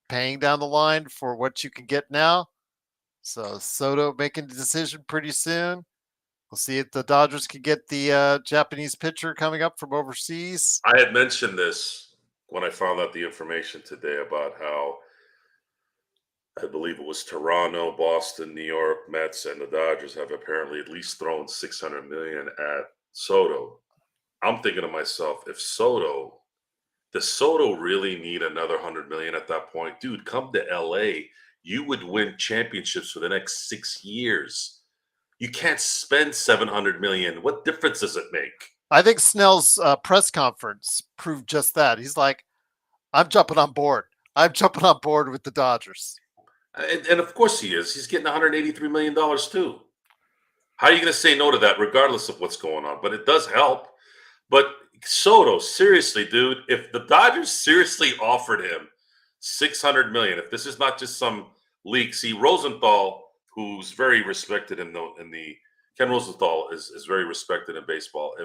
[SPEAKER 1] paying down the line for what you can get now. So Soto making the decision pretty soon. We'll see if the Dodgers can get the Japanese pitcher coming up from overseas.
[SPEAKER 2] I had mentioned this when I found out the information today about how I believe it was Toronto, Boston, New York, Mets, and the Dodgers have apparently at least thrown $600 million at Soto. I'm thinking to myself, does Soto really need another $100 million at that point? Dude, come to LA. You would win championships for the next 6 years. You can't spend $700 million. What difference does it make?
[SPEAKER 1] I think Snell's press conference proved just that. He's like, I'm jumping on board. I'm jumping on board with the Dodgers.
[SPEAKER 2] And of course he is. He's getting $183 million too. How are you going to say no to that regardless of what's going on? But it does help. But Soto, seriously, dude, if the Dodgers seriously offered him $600 million, if this is not just some leak, see, Rosenthal, who's very respected in the Ken Rosenthal is very respected in baseball.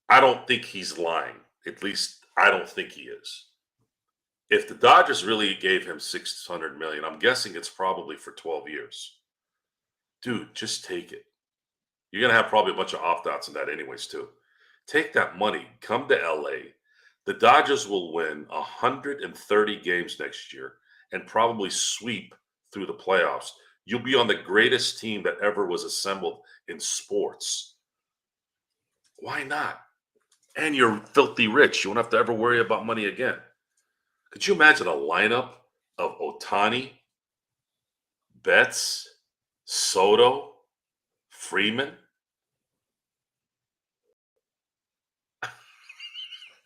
[SPEAKER 2] I don't think he's lying. At least I don't think he is. If the Dodgers really gave him $600 million, I'm guessing it's probably for 12 years. Dude, just take it. You're going to have probably a bunch of opt-outs in that anyways, too. Take that money. Come to LA. The Dodgers will win 130 games next year and probably sweep through the playoffs. You'll be on the greatest team that ever was assembled in sports. Why not? And you're filthy rich. You won't have to ever worry about money again. Could you imagine a lineup of Ohtani, Betts, Soto, Freeman?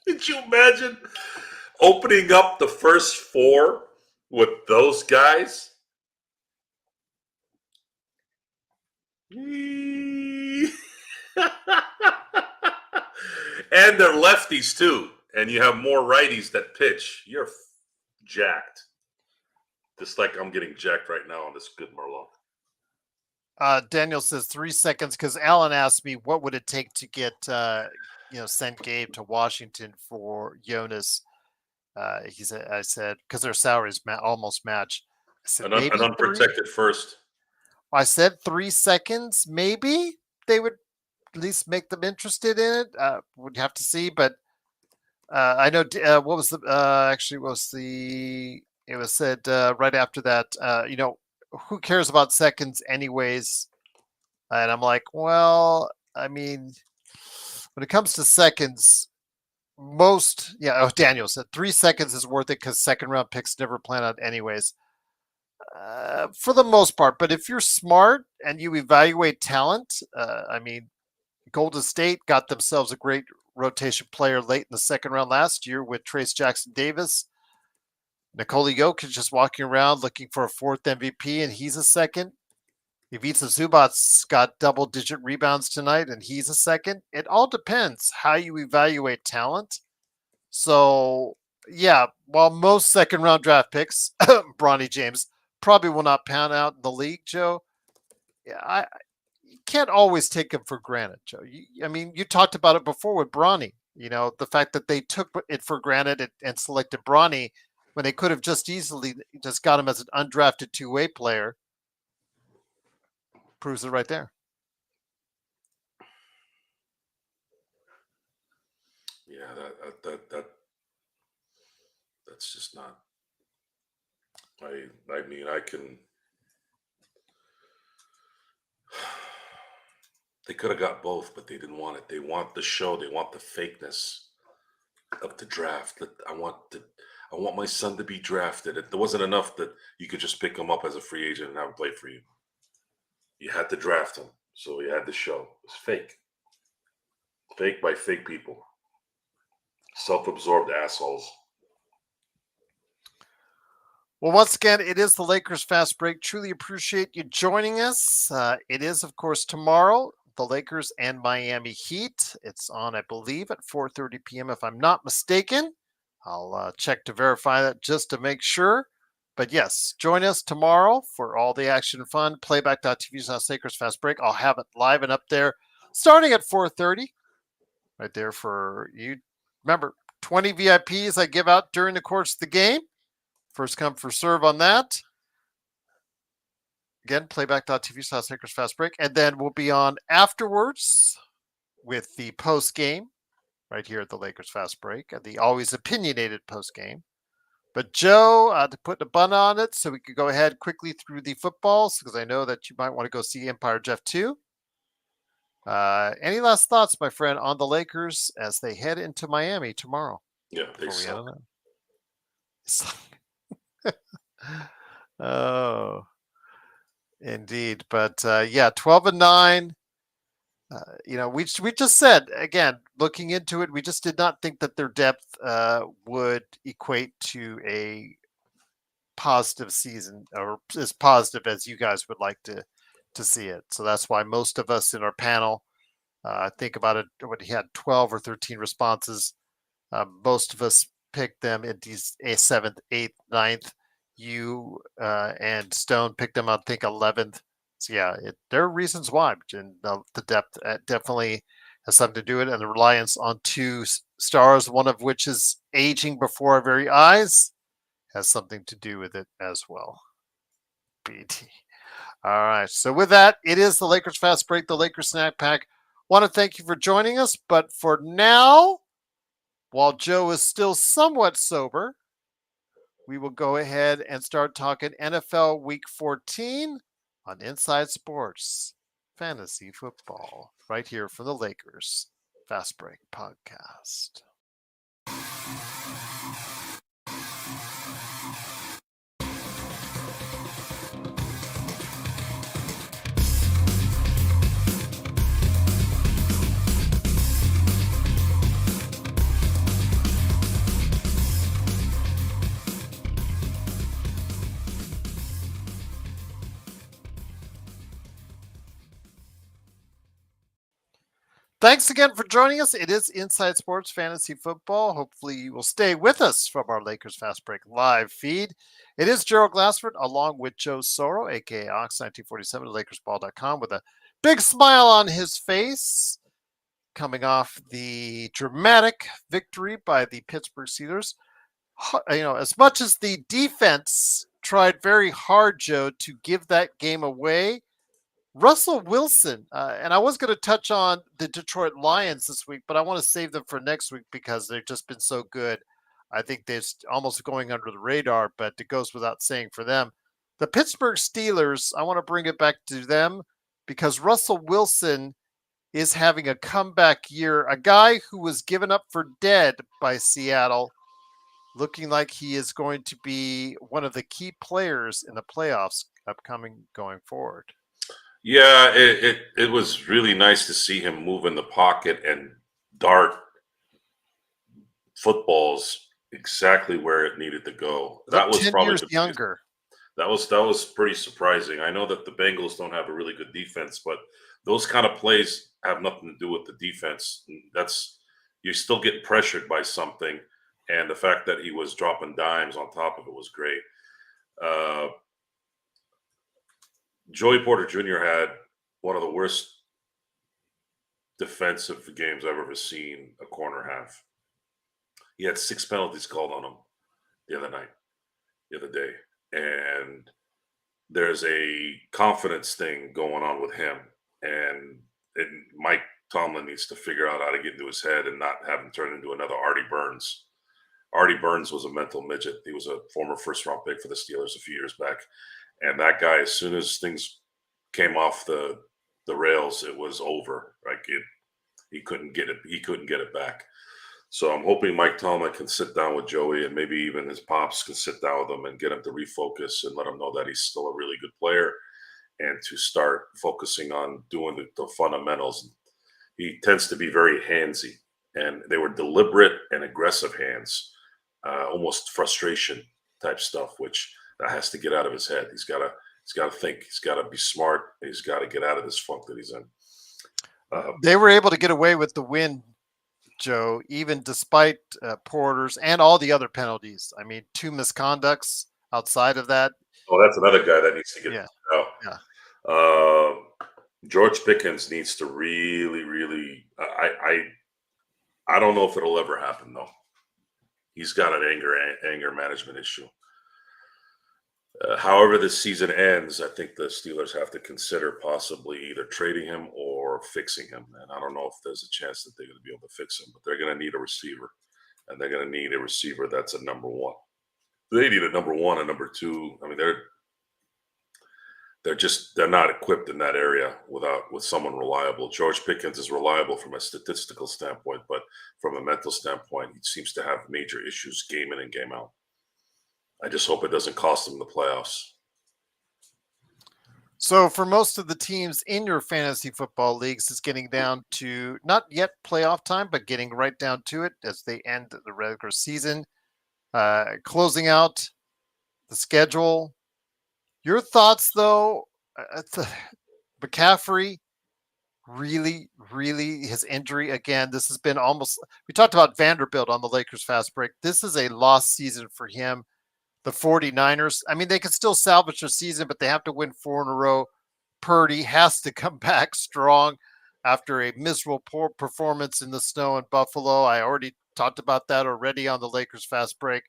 [SPEAKER 2] Could you imagine opening up the first four with those guys? And they're lefties too. And you have more righties that pitch. You're jacked. Just like I'm getting jacked right now on this good Merlot.
[SPEAKER 1] Daniel says 3 seconds because Alan asked me what would it take to get send Gabe to Washington for Jonas. I said because their salaries almost match. I said maybe
[SPEAKER 2] An unprotected first.
[SPEAKER 1] I said 3 seconds. Maybe they would at least make them interested in it. Would have to see, but I know what was the it was said right after that. Who cares about seconds anyways? And I'm like, well, I mean, when it comes to seconds, Daniel said 3 seconds is worth it because second round picks never plan out anyways. For the most part, but if you're smart and you evaluate talent, Golden State got themselves a great rotation player late in the second round last year with Trace Jackson Davis. Nikola Jokic just walking around looking for a fourth MVP, and he's a second. Ivica Zubac's got double-digit rebounds tonight, and he's a second. It all depends how you evaluate talent. So, yeah, while most second-round draft picks, Bronny James, probably will not pan out in the league, Joe, you can't always take him for granted, Joe. You talked about it before with Bronny. The fact that they took it for granted and selected Bronny when they could have just easily just got him as an undrafted two-way player proves it right there.
[SPEAKER 2] Yeah, that's just not. I mean, I can. They could have got both, but they didn't want it. They want the show. They want the fakeness of the draft. I want my son to be drafted. There wasn't enough that you could just pick him up as a free agent and have him play for you. You had to draft him, so you had to show. It was fake. Fake by fake people. Self-absorbed assholes.
[SPEAKER 1] Well, once again, it is the Lakers Fast Break. Truly appreciate you joining us. It is, of course, tomorrow, the Lakers and Miami Heat. It's on, I believe, at 4:30 p.m., if I'm not mistaken. I'll check to verify that just to make sure. But yes, join us tomorrow for all the action and fun. Playback.tv/Lakers Fast Break. I'll have it live and up there starting at 4:30. Right there for you. Remember, 20 VIPs I give out during the course of the game. First come, first serve on that. Again, playback.tv/Lakers Fast Break. And then we'll be on afterwards with the post game right here at the Lakers Fast Break, the always opinionated post game. But Joe, to put a bun on it so we could go ahead quickly through the footballs because I know that you might want to go see Empire Jeff 2. Any last thoughts, my friend, on the Lakers as they head into Miami tomorrow?
[SPEAKER 2] Yeah, they suck.
[SPEAKER 1] Oh, indeed. But 12-9. We just said again, looking into it, we just did not think that their depth would equate to a positive season or as positive as you guys would like to see it. So that's why most of us in our panel think about it. When he had 12 or 13 responses, most of us picked them in these 7th, 8th, 9th. You and Stone picked them, I think, 11th. So yeah, there are reasons why, and the depth definitely has something to do with it, and the reliance on 2 stars, one of which is aging before our very eyes, has something to do with it as well. BT. All right. So with that, it is the Lakers Fast Break, the Lakers Snack Pack. Want to thank you for joining us, but for now, while Joe is still somewhat sober, we will go ahead and start talking NFL Week 14 on Inside Sports Fantasy Football, right here from the Lakers Fast Break Podcast. Thanks again for joining us. It is Inside Sports Fantasy Football. Hopefully, you will stay with us from our Lakers Fast Break live feed. It is Gerald Glassford along with Joe Soro, aka Ox1947 of LakersBall.com, with a big smile on his face, coming off the dramatic victory by the Pittsburgh Steelers. As much as the defense tried very hard, Joe, to give that game away, Russell Wilson, and I was going to touch on the Detroit Lions this week, but I want to save them for next week because they've just been so good. I think they're almost going under the radar, but it goes without saying for them. The Pittsburgh Steelers, I want to bring it back to them because Russell Wilson is having a comeback year. A guy who was given up for dead by Seattle, looking like he is going to be one of the key players in the playoffs upcoming going forward.
[SPEAKER 2] Yeah, it was really nice to see him move in the pocket and dart footballs exactly where it needed to go. That
[SPEAKER 1] Looked
[SPEAKER 2] was
[SPEAKER 1] 10
[SPEAKER 2] probably
[SPEAKER 1] years
[SPEAKER 2] the biggest.
[SPEAKER 1] younger.
[SPEAKER 2] That was pretty surprising. I know that the Bengals don't have a really good defense, but those kind of plays have nothing to do with the defense. That's you still get pressured by something, and the fact that he was dropping dimes on top of it was great. Uh, Joey Porter Jr. had one of the worst defensive games I've ever seen a corner have. He had 6 penalties called on him the other day, and there's a confidence thing going on with him, and Mike Tomlin needs to figure out how to get into his head and not have him turn into another Artie Burns. Artie Burns was a mental midget. He was a former first-round pick for the Steelers a few years back, and that guy, as soon as things came off the rails, it was over. He couldn't get it. He couldn't get it back. So I'm hoping Mike Tomlin can sit down with Joey, and maybe even his pops can sit down with him and get him to refocus and let him know that he's still a really good player and to start focusing on doing the fundamentals. He tends to be very handsy, and they were deliberate and aggressive hands, almost frustration type stuff, which that has to get out of his head. He's got to think. He's got to be smart. He's got to get out of this funk that he's in.
[SPEAKER 1] They were able to get away with the win, Joe, even despite Porter's and all the other penalties. I mean, 2 misconducts outside of that.
[SPEAKER 2] Oh, that's another guy that needs to get out.
[SPEAKER 1] Yeah.
[SPEAKER 2] George Pickens needs to really, really. I don't know if it'll ever happen though. He's got an anger management issue. However, this season ends, I think the Steelers have to consider possibly either trading him or fixing him. And I don't know if there's a chance that they're going to be able to fix him, but they're going to need a receiver, and they're going to need a receiver that's a number one. They need a number one and number two. I mean, they're not equipped in that area with someone reliable. George Pickens is reliable from a statistical standpoint, but from a mental standpoint, he seems to have major issues game in and game out. I just hope it doesn't cost them the playoffs.
[SPEAKER 1] So for most of the teams in your fantasy football leagues, it's getting down to not yet playoff time, but getting right down to it as they end the regular season, closing out the schedule. Your thoughts, though, McCaffrey, really, his injury again. This has been we talked about Vanderbilt on the Lakers Fast Break. This is a lost season for him. The 49ers, I mean, they can still salvage their season, but they have to win 4 in a row. Purdy has to come back strong after a miserable poor performance in the snow in Buffalo. I already talked about that already on the Lakers Fast Break.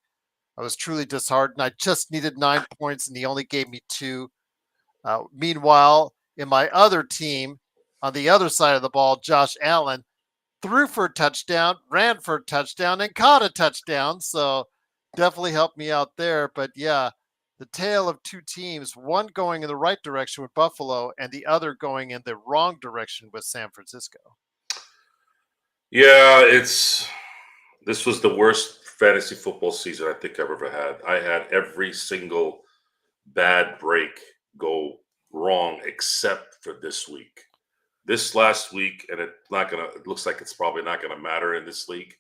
[SPEAKER 1] I was truly disheartened. I just needed 9 points, and he only gave me 2. Meanwhile, in my other team, on the other side of the ball, Josh Allen threw for a touchdown, ran for a touchdown, and caught a touchdown. So definitely helped me out there. But yeah, the tale of 2 teams, one going in the right direction with Buffalo and the other going in the wrong direction with San Francisco.
[SPEAKER 2] Yeah, this was the worst fantasy football season I think I've ever had. I had every single bad break go wrong except for this week. This last week, and it looks like it's probably not gonna matter in this league.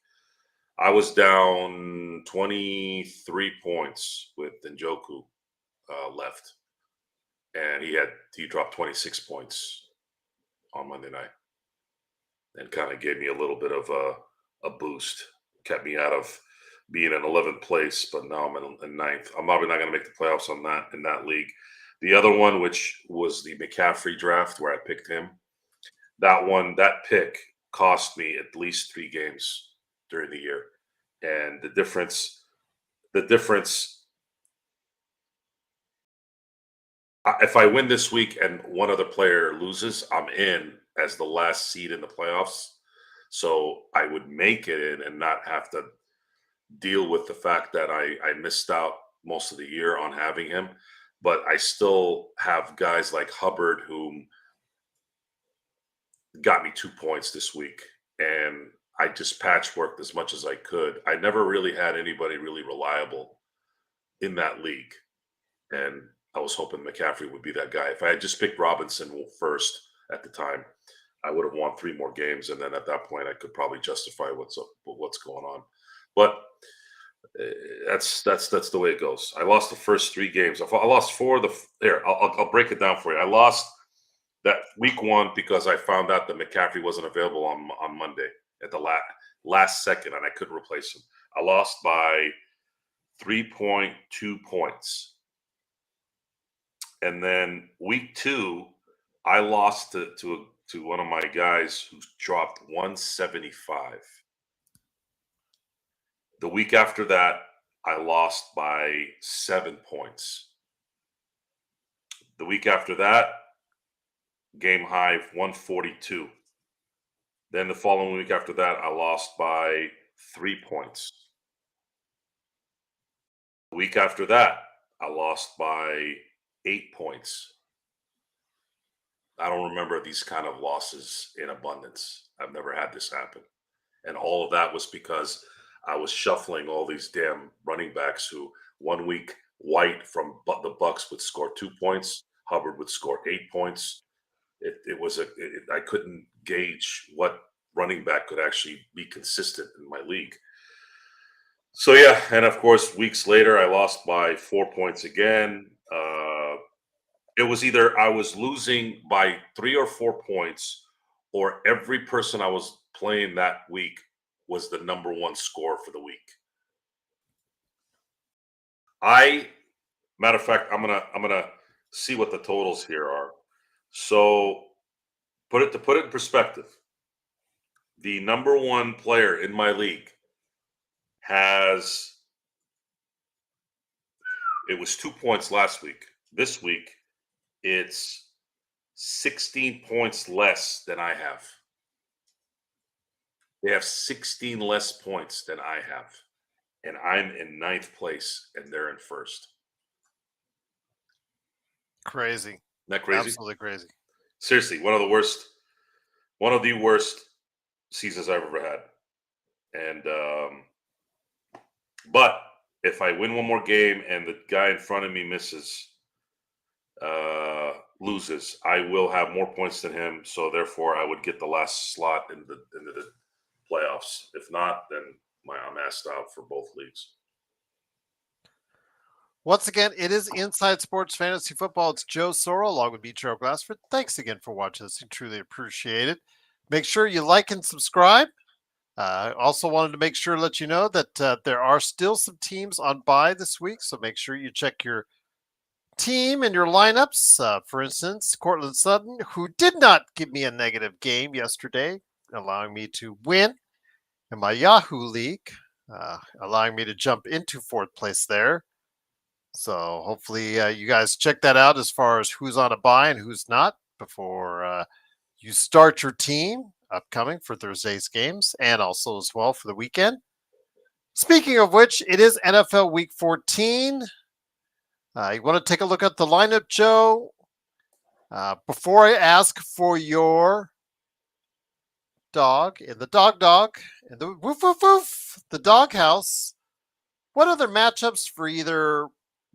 [SPEAKER 2] I was down 23 points with Njoku left, and he dropped 26 points on Monday night. and kind of gave me a little bit of a boost. Kept me out of being in 11th place, but now I'm in ninth. I'm probably not going to make the playoffs on that in that league. The other one, which was the McCaffrey draft, where I picked him, that pick cost me at least 3 games during the year, and the difference. If I win this week and one other player loses, I'm in as the last seed in the playoffs. So I would make it in and not have to deal with the fact that I missed out most of the year on having him. But I still have guys like Hubbard who got me 2 points this week. And I just patchworked as much as I could. I never really had anybody really reliable in that league. And I was hoping McCaffrey would be that guy. If I had just picked Robinson first at the time, I would have won 3 more games, and then at that point, I could probably justify what's going on. But that's the way it goes. I lost the first 3 games. I lost 4 of the here. I'll break it down for you. I lost that week 1 because I found out that McCaffrey wasn't available on Monday at the last second, and I couldn't replace him. I lost by 3.2 points. And then week 2, I lost to one of my guys who dropped 175. The week after that, I lost by 7 points. The week after that, game high 142. Then the following week after that, I lost by 3 points. The week after that, I lost by 8 points. I don't remember these kind of losses in abundance. I've never had this happen. And all of that was because I was shuffling all these damn running backs who 1 week White from the Bucks would score 2 points, Hubbard would score 8 points. I couldn't gauge what running back could actually be consistent in my league. So yeah, and of course, weeks later, I lost by 4 points again. It was either I was losing by 3 or 4 points, or every person I was playing that week was the number 1 score for the week. Matter of fact, I'm gonna see what the totals here are. So put it in perspective. The number 1 player in my league it was 2 points last week. This week, it's 16 points less than I have. They have 16 less points than I have. And I'm in 9th place and they're in 1st.
[SPEAKER 1] Crazy.
[SPEAKER 2] Isn't that crazy?
[SPEAKER 1] Absolutely crazy.
[SPEAKER 2] Seriously, one of the worst seasons I've ever had. And but if I win one more game and the guy in front of me loses, I will have more points than him. So therefore, I would get the last slot into the playoffs. If not, then I'm asked out for both leagues.
[SPEAKER 1] Once again, it is Inside Sports Fantasy Football. It's Joe Sorrell along with me, Jarred Glassford. Thanks again for watching us. We truly appreciate it. Make sure you like and subscribe. Also wanted to make sure to let you know that there are still some teams on bye this week, so make sure you check your team and your lineups. For instance, Cortland Sutton, who did not give me a negative game yesterday, allowing me to win in my Yahoo League, allowing me to jump into 4th place there. So hopefully you guys check that out as far as who's on a bye and who's not before you start your team upcoming for Thursday's games and also as well for the weekend. Speaking of which, it is NFL Week 14. You want to take a look at the lineup, Joe? Before I ask for your dog in the dog in the woof woof woof, the doghouse, what other matchups for either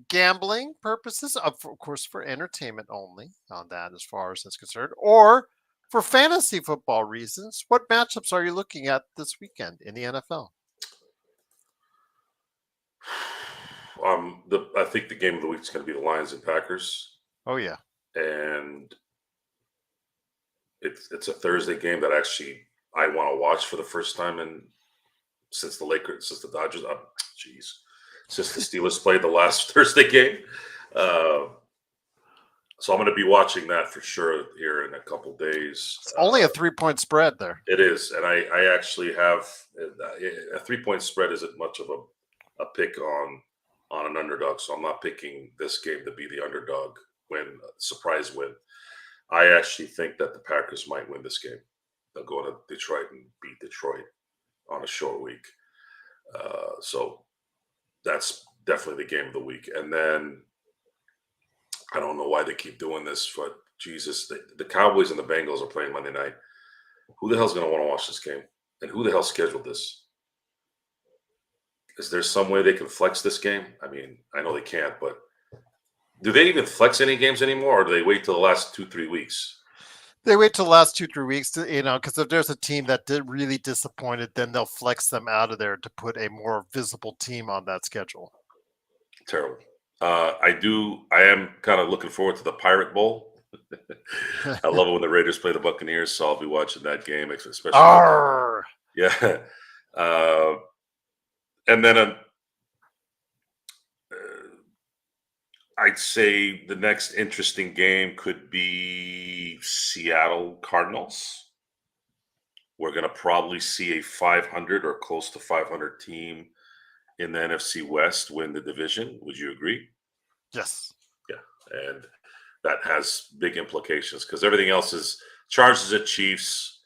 [SPEAKER 1] gambling purposes, of course for entertainment only on that as far as that's concerned, or for fantasy football reasons, what matchups are you looking at this weekend in the NFL?
[SPEAKER 2] I think the game of the week is going to be the Lions and Packers.
[SPEAKER 1] Oh yeah,
[SPEAKER 2] and it's a Thursday game that actually I want to watch for the first time since the Dodgers, since the Steelers played the last Thursday game. So I'm going to be watching that for sure here in a couple days.
[SPEAKER 1] It's only a 3-point spread there.
[SPEAKER 2] It is, and I actually have a 3-point spread isn't much of a pick on an underdog, so I'm not picking this game to be the underdog surprise win. I actually think that the Packers might win this game. They'll go to Detroit and beat Detroit on a short week. So that's definitely the game of the week. And then I don't know why they keep doing this, but Jesus, the Cowboys and the Bengals are playing Monday night. Who the hell's going to want to watch this game? And who the hell scheduled this? Is there some way they can flex this game? I mean, I know they can't, but do they even flex any games anymore, or do they wait till the last 2-3 weeks?
[SPEAKER 1] They wait till the last 2-3 weeks, because if there's a team that really disappointed, then they'll flex them out of there to put a more visible team on that schedule.
[SPEAKER 2] Terrible. I am kind of looking forward to the Pirate Bowl. I love it when the Raiders play the Buccaneers, so I'll be watching that game, especially.
[SPEAKER 1] Arr!
[SPEAKER 2] Yeah. And then I'd say the next interesting game could be Seattle Cardinals. We're going to probably see a 500 or close to 500 team in the NFC West win the division. Would you agree?
[SPEAKER 1] Yes.
[SPEAKER 2] Yeah. And that has big implications because everything else is Chargers at Chiefs,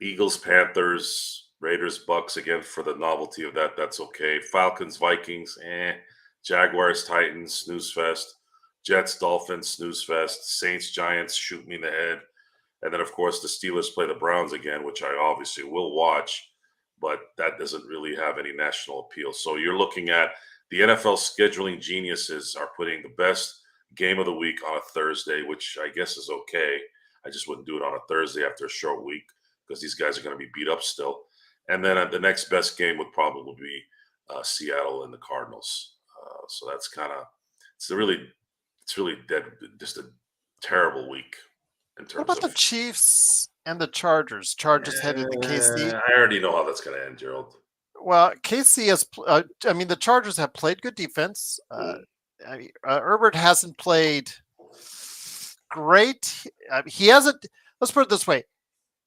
[SPEAKER 2] Eagles, Panthers, Raiders, Bucks, again, for the novelty of that. That's okay. Falcons, Vikings, Jaguars, Titans, snooze fest. Jets, Dolphins, snooze fest. Saints, Giants, shoot me in the head. And then, of course, the Steelers play the Browns again, which I obviously will watch, but that doesn't really have any national appeal. So you're looking at the NFL scheduling geniuses are putting the best game of the week on a Thursday, which I guess is okay. I just wouldn't do it on a Thursday after a short week because these guys are going to be beat up still. And then the next best game would probably be Seattle and the Cardinals. So that's kind of it's really dead, just a terrible week in terms
[SPEAKER 1] What about
[SPEAKER 2] of
[SPEAKER 1] the Chiefs and the Chargers? Chargers headed to KC.
[SPEAKER 2] I already know how that's going to end, Gerald.
[SPEAKER 1] Well, KC has. The Chargers have played good defense. Herbert hasn't played great. He hasn't. Let's put it this way: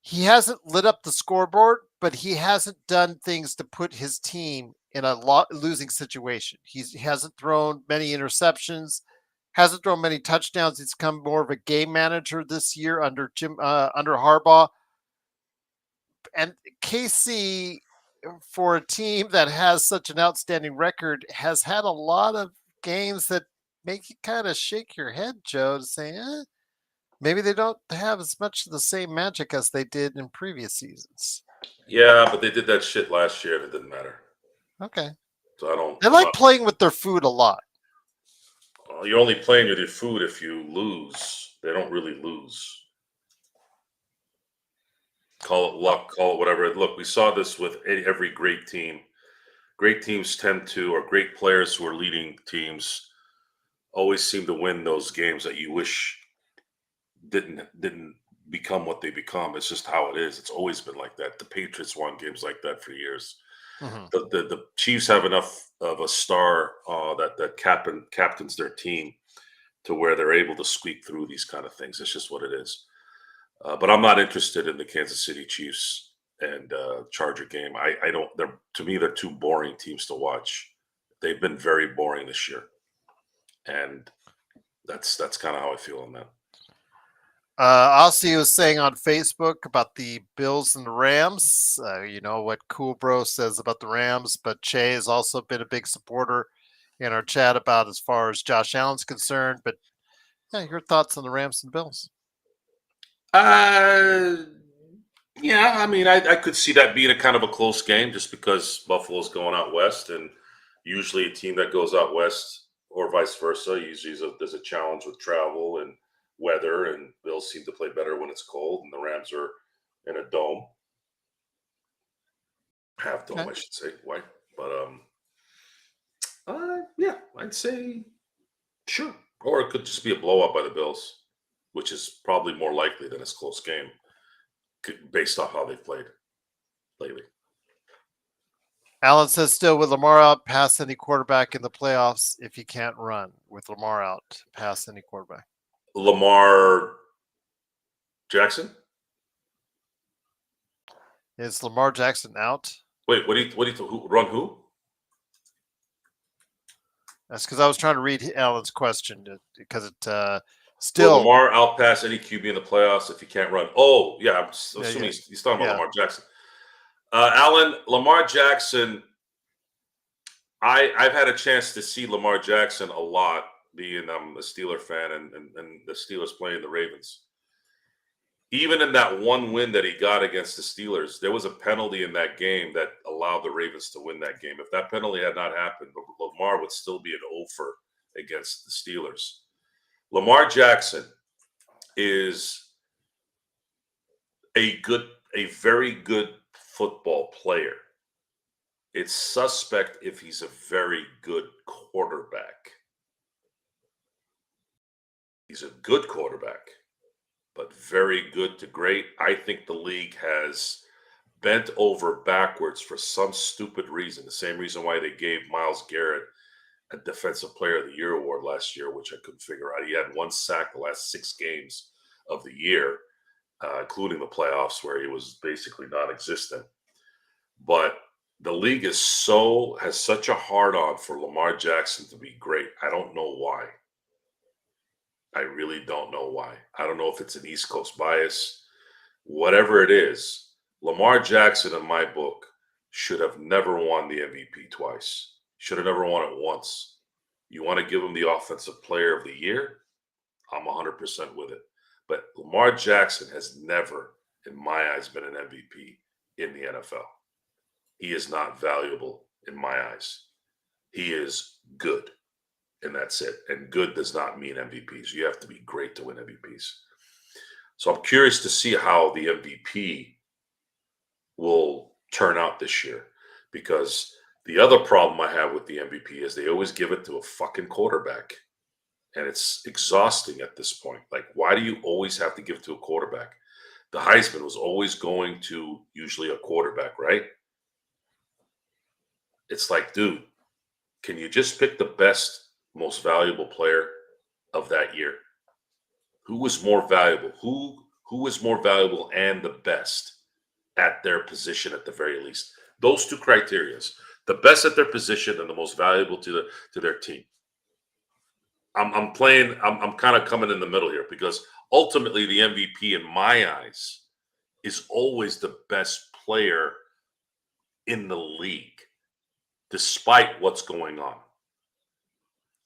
[SPEAKER 1] he hasn't lit up the scoreboard, but he hasn't done things to put his team in a losing situation. He hasn't thrown many interceptions, hasn't thrown many touchdowns. He's become more of a game manager this year under Harbaugh. And KC, for a team that has such an outstanding record, has had a lot of games that make you kind of shake your head, Joe, to say, maybe they don't have as much of the same magic as they did in previous seasons.
[SPEAKER 2] Yeah, but they did that shit last year and it didn't matter.
[SPEAKER 1] Okay.
[SPEAKER 2] So I don't.
[SPEAKER 1] They like playing with their food a lot.
[SPEAKER 2] Well, you're only playing with your food if you lose. They don't really lose. Call it luck, call it whatever. Look, we saw this with every great team. Great teams tend to, or great players who are leading teams, always seem to win those games that you wish didn't become what they become. It's just how it is. It's always been like that. The Patriots won games like that for years.
[SPEAKER 1] Mm-hmm.
[SPEAKER 2] The Chiefs have enough of a star that captains their team to where they're able to squeak through these kind of things. It's just what it is. But I'm not interested in the Kansas City Chiefs and Charger game. I don't. To me, they're too boring teams to watch. They've been very boring this year, and that's kind of how I feel on that.
[SPEAKER 1] Aussie was saying on Facebook about the Bills and the Rams. You know what Cool Bro says about the Rams, but Che has also been a big supporter in our chat about as far as Josh Allen's concerned. But your thoughts on the Rams and Bills?
[SPEAKER 2] Yeah, I mean, I could see that being a kind of a close game just because Buffalo's going out west, and usually a team that goes out west or vice versa, usually there's a challenge with travel and weather, and Bills seem to play better when it's cold, and the Rams are in a dome. Half dome, okay. I should say. Why? But yeah, I'd say sure. Or it could just be a blowout by the Bills, which is probably more likely than a close game. based off how they've played lately.
[SPEAKER 1] Alan says still with Lamar out, pass any quarterback in the playoffs if he can't run. With Lamar out, pass any quarterback.
[SPEAKER 2] Lamar Jackson?
[SPEAKER 1] Is Lamar Jackson out?
[SPEAKER 2] Wait, run who?
[SPEAKER 1] That's because I was trying to read Alan's question because it still.
[SPEAKER 2] Will Lamar outpass any QB in the playoffs if he can't run? Oh, yeah, I'm assuming he's talking about Lamar Jackson. Alan, Lamar Jackson, I've had a chance to see Lamar Jackson a lot, being I'm a Steeler fan and the Steelers playing the Ravens. Even in that one win that he got against the Steelers, there was a penalty in that game that allowed the Ravens to win that game. If that penalty had not happened, Lamar would still be an 0-for against the Steelers. Lamar Jackson is a very good football player. It's suspect if he's a very good quarterback. He's a good quarterback, but very good to great. I think the league has bent over backwards for some stupid reason. The same reason why they gave Myles Garrett a Defensive Player of the Year award last year, which I couldn't figure out. He had 1 sack the last 6 games of the year, including the playoffs where he was basically non-existent. But the league has such a hard-on for Lamar Jackson to be great. I don't know why. I really don't know why. I don't know if it's an East Coast bias. Whatever it is, Lamar Jackson, in my book, should have never won the MVP twice. Should have never won it once. You want to give him the Offensive Player of the Year? I'm 100% with it. But Lamar Jackson has never, in my eyes, been an MVP in the NFL. He is not valuable in my eyes. He is good, and that's it. And good does not mean MVPs. You have to be great to win MVPs. So I'm curious to see how the MVP will turn out this year, because the other problem I have with the MVP is they always give it to a fucking quarterback. And it's exhausting at this point. Like, why do you always have to give it to a quarterback? The Heisman was always going to usually a quarterback, right? It's like, dude, can you just pick the best, most valuable player of that year? Who was more valuable? Who was more valuable and the best at their position at the very least? Those 2 criterias. The best at their position and the most valuable to their team. I'm kind of coming in the middle here, because ultimately the MVP in my eyes is always the best player in the league, despite what's going on.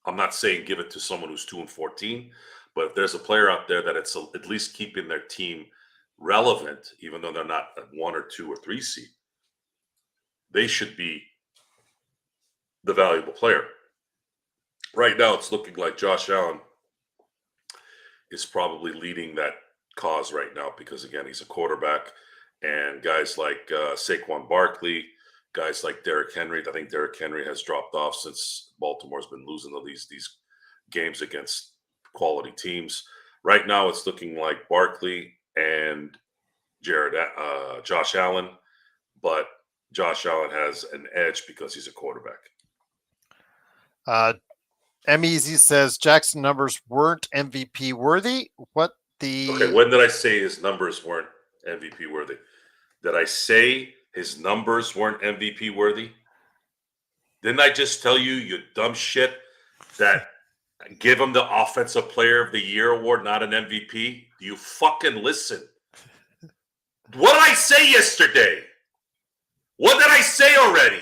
[SPEAKER 2] I'm not saying give it to someone who's 2-14, but if there's a player out there that it's at least keeping their team relevant, even though they're not a 1 or 2 or 3 seed, they should be the valuable player. Right now, it's looking like Josh Allen is probably leading that cause right now, because, again, he's a quarterback, and guys like Saquon Barkley, guys like Derrick Henry. I think Derrick Henry has dropped off since Baltimore's been losing these games against quality teams. Right now, it's looking like Barkley and Josh Allen, but Josh Allen has an edge because he's a quarterback.
[SPEAKER 1] M-Easy says Jackson numbers weren't MVP worthy.
[SPEAKER 2] Okay, when did I say his numbers weren't MVP worthy? Did I say his numbers weren't MVP worthy? Didn't I just tell you, you dumb shit, that give him the Offensive Player of the Year award, not an MVP? Do you fucking listen? What did I say yesterday? What did I say already?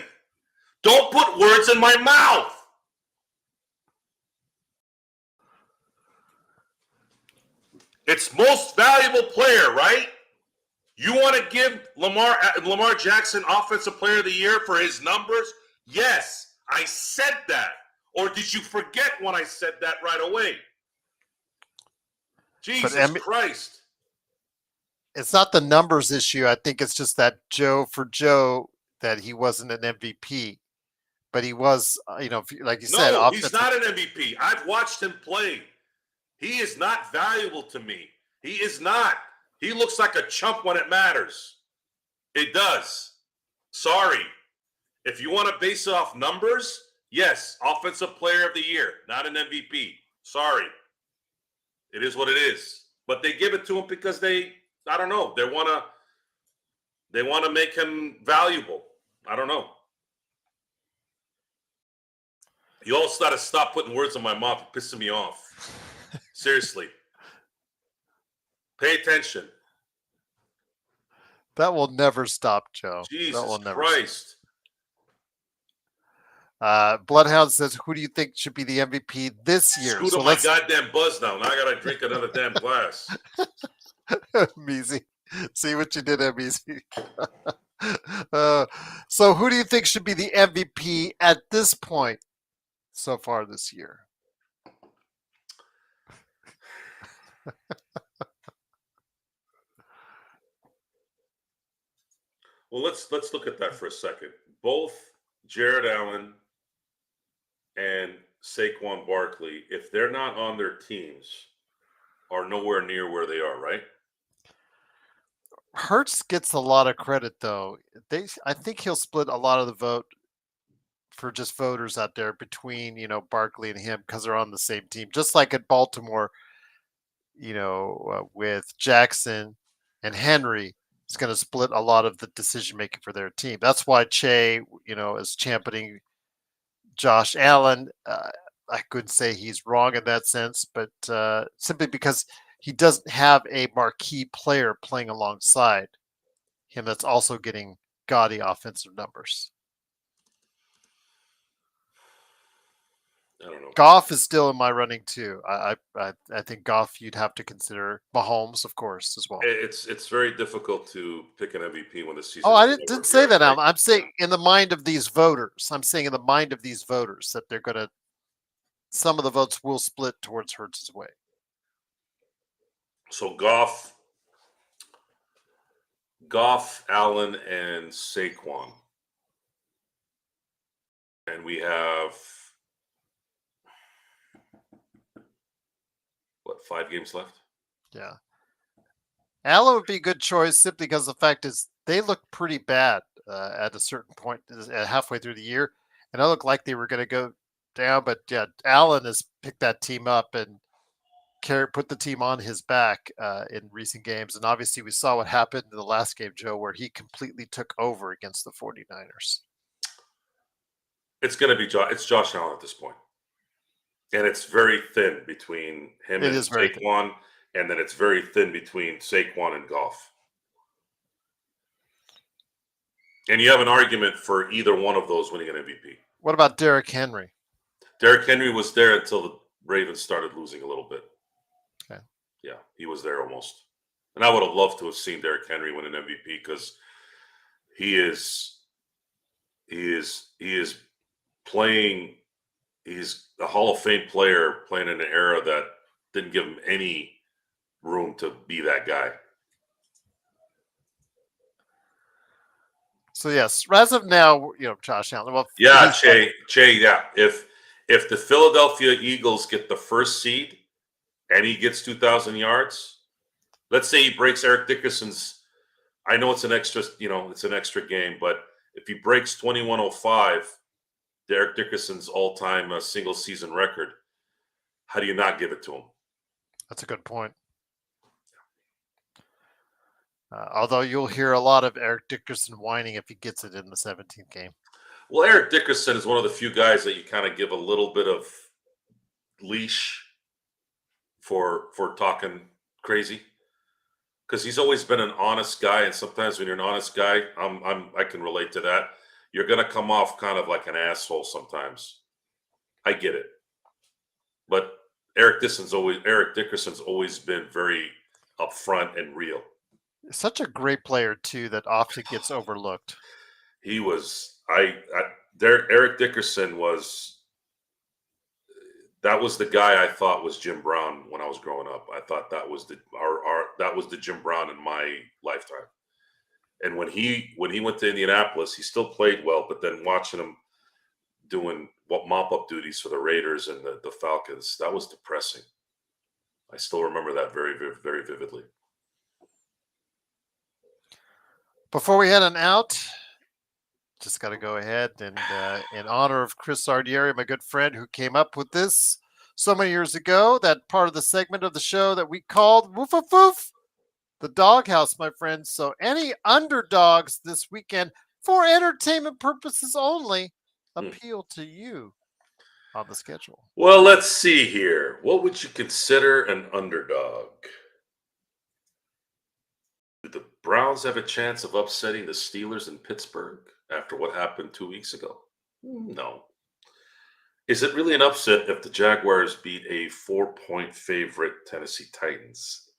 [SPEAKER 2] Don't put words in my mouth. It's most valuable player, right? You want to give Lamar Jackson Offensive Player of the Year for his numbers? Yes, I said that. Or did you forget when I said that right away? Jesus Christ.
[SPEAKER 1] It's not the numbers issue. I think it's just that Joe that he wasn't an MVP. But he was, like you said.
[SPEAKER 2] No, he's not an MVP. I've watched him play. He is not valuable to me. He is not. He looks like a chump when it matters. It does. Sorry. If you want to base it off numbers, yes, Offensive Player of the Year, not an MVP. Sorry. It is what it is. But they give it to him because they want to make him valuable. I don't know. You all got to stop putting words in my mouth. You're pissing me off. Seriously. Pay attention.
[SPEAKER 1] That will never stop, Joe.
[SPEAKER 2] Jesus
[SPEAKER 1] that will never
[SPEAKER 2] Christ.
[SPEAKER 1] Stop. Bloodhound says, who do you think should be the MVP this year?
[SPEAKER 2] Screw to my goddamn buzz now. Now I got to drink another damn glass.
[SPEAKER 1] Measy. See what you did, Measy. So who do you think should be the MVP at this point so far this year?
[SPEAKER 2] Well, let's look at that for a second. Both Jarrett Allen and Saquon Barkley, if they're not on their teams, are nowhere near where they are, right?
[SPEAKER 1] Hurts gets a lot of credit, though. I think he'll split a lot of the vote for just voters out there between, Barkley and him because they're on the same team. Just like at Baltimore, with Jackson and Henry, it's going to split a lot of the decision making for their team. That's why Che, is championing Josh Allen. I couldn't say he's wrong in that sense, but simply because he doesn't have a marquee player playing alongside him that's also getting gaudy offensive numbers.
[SPEAKER 2] I don't know.
[SPEAKER 1] Goff is still in my running too. I think Goff you'd have to consider. Mahomes, of course, as well.
[SPEAKER 2] It's very difficult to pick an MVP when the season.
[SPEAKER 1] Oh, I didn't say that. I'm saying in the mind of these voters. I'm saying in the mind of these voters that they're going to. Some of the votes will split towards Hurts' way.
[SPEAKER 2] So Goff, Allen, and Saquon, and we have 5 games left?
[SPEAKER 1] Yeah. Allen would be a good choice simply because the fact is they look pretty bad at a certain point halfway through the year, and I look like they were going to go down. But yeah, Allen has picked that team up and put the team on his back in recent games, and obviously we saw what happened in the last game, Joe, where he completely took over against the 49ers.
[SPEAKER 2] It's going to be Josh Allen at this point. And it's very thin between him and Saquon, and then it's very thin between Saquon and Goff. And you have an argument for either one of those winning an MVP.
[SPEAKER 1] What about Derrick Henry?
[SPEAKER 2] Derrick Henry was there until the Ravens started losing a little bit.
[SPEAKER 1] Okay.
[SPEAKER 2] Yeah, he was there almost. And I would have loved to have seen Derrick Henry win an MVP because he is playing. He's a Hall of Fame player playing in an era that didn't give him any room to be that guy.
[SPEAKER 1] So yes, as of now, Josh Allen. Well,
[SPEAKER 2] yeah, Che, yeah. If the Philadelphia Eagles get the first seed and he gets 2,000 yards, let's say he breaks Eric Dickerson's. I know it's an extra, it's an extra game, but if he breaks 2105. Derek Dickerson's all-time single-season record. How do you not give it to him?
[SPEAKER 1] That's a good point. Although you'll hear a lot of Eric Dickerson whining if he gets it in the 17th game.
[SPEAKER 2] Well, Eric Dickerson is one of the few guys that you kind of give a little bit of leash for talking crazy, because he's always been an honest guy, and sometimes when you're an honest guy, I can relate to that. You're going to come off kind of like an asshole sometimes. I get it. But Eric Dickerson's always been very upfront and real.
[SPEAKER 1] Such a great player, too, that often gets overlooked.
[SPEAKER 2] He was Eric Dickerson was the guy I thought was Jim Brown when I was growing up. I thought that was the Jim Brown in my lifetime. And when he went to Indianapolis, he still played well, but then watching him doing mop-up duties for the Raiders and the Falcons, that was depressing. I still remember that very, very, very vividly.
[SPEAKER 1] Before we head on out, just got to go ahead and, in honor of Chris Sardieri, my good friend who came up with this so many years ago, that part of the segment of the show that we called Woof Woof Woof, the doghouse, my friends. So any underdogs this weekend for entertainment purposes only appeal to you on the schedule.
[SPEAKER 2] Well, let's see here. What would you consider an underdog? Do the Browns have a chance of upsetting the Steelers in Pittsburgh after what happened 2 weeks ago? No. Is it really an upset if the Jaguars beat a 4-point favorite Tennessee Titans?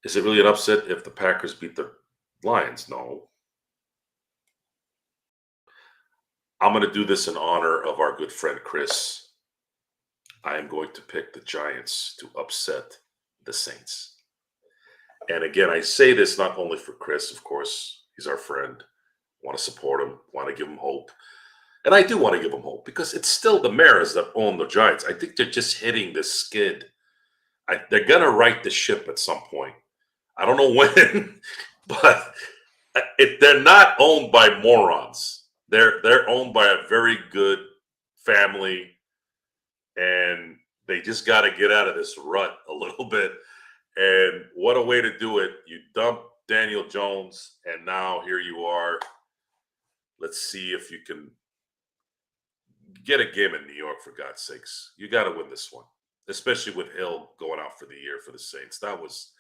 [SPEAKER 2] Is it really an upset if the Packers beat the Lions? No. I'm going to do this in honor of our good friend Chris. I am going to pick the Giants to upset the Saints. And again, I say this not only for Chris, of course, he's our friend. Want to support him, want to give him hope. And I do want to give him hope because it's still the Maras that own the Giants. I think they're just hitting the skid. They're going to right the ship at some point. I don't know when, but they're not owned by morons. They're owned by a very good family, and they just got to get out of this rut a little bit. And what a way to do it. You dump Daniel Jones, and now here you are. Let's see if you can get a game in New York, for God's sakes. You got to win this one, especially with Hill going out for the year for the Saints. That was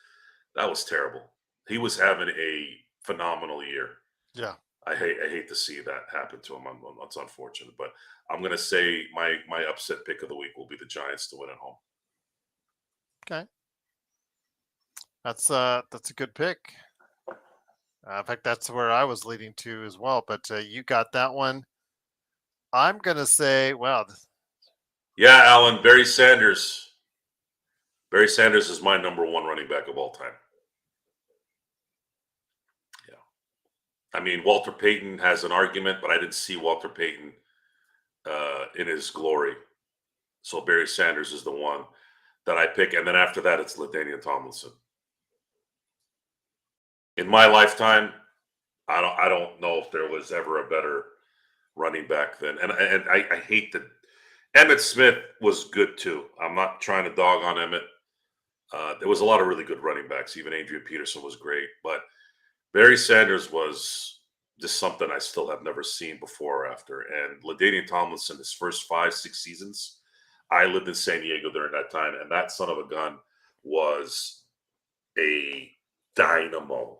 [SPEAKER 2] terrible. He was having a phenomenal year.
[SPEAKER 1] Yeah.
[SPEAKER 2] I hate to see that happen to him. It's unfortunate, but I'm going to say my upset pick of the week will be the Giants to win at home.
[SPEAKER 1] Okay. That's a good pick. In fact, that's where I was leading to as well. But you got that one. I'm gonna say, well,
[SPEAKER 2] yeah, Alan, Barry Sanders. Barry Sanders is my number one running back of all time. Yeah, I mean, Walter Payton has an argument, but I didn't see Walter Payton in his glory. So Barry Sanders is the one that I pick, and then after that, it's LaDainian Tomlinson. In my lifetime, I don't know if there was ever a better running back than, and I hate that Emmitt Smith was good too. I'm not trying to dog on Emmitt. There was a lot of really good running backs. Even Adrian Peterson was great, but Barry Sanders was just something I still have never seen before or after. And LaDainian Tomlinson, his first 5-6 seasons, I lived in San Diego during that time, and that son of a gun was a dynamo.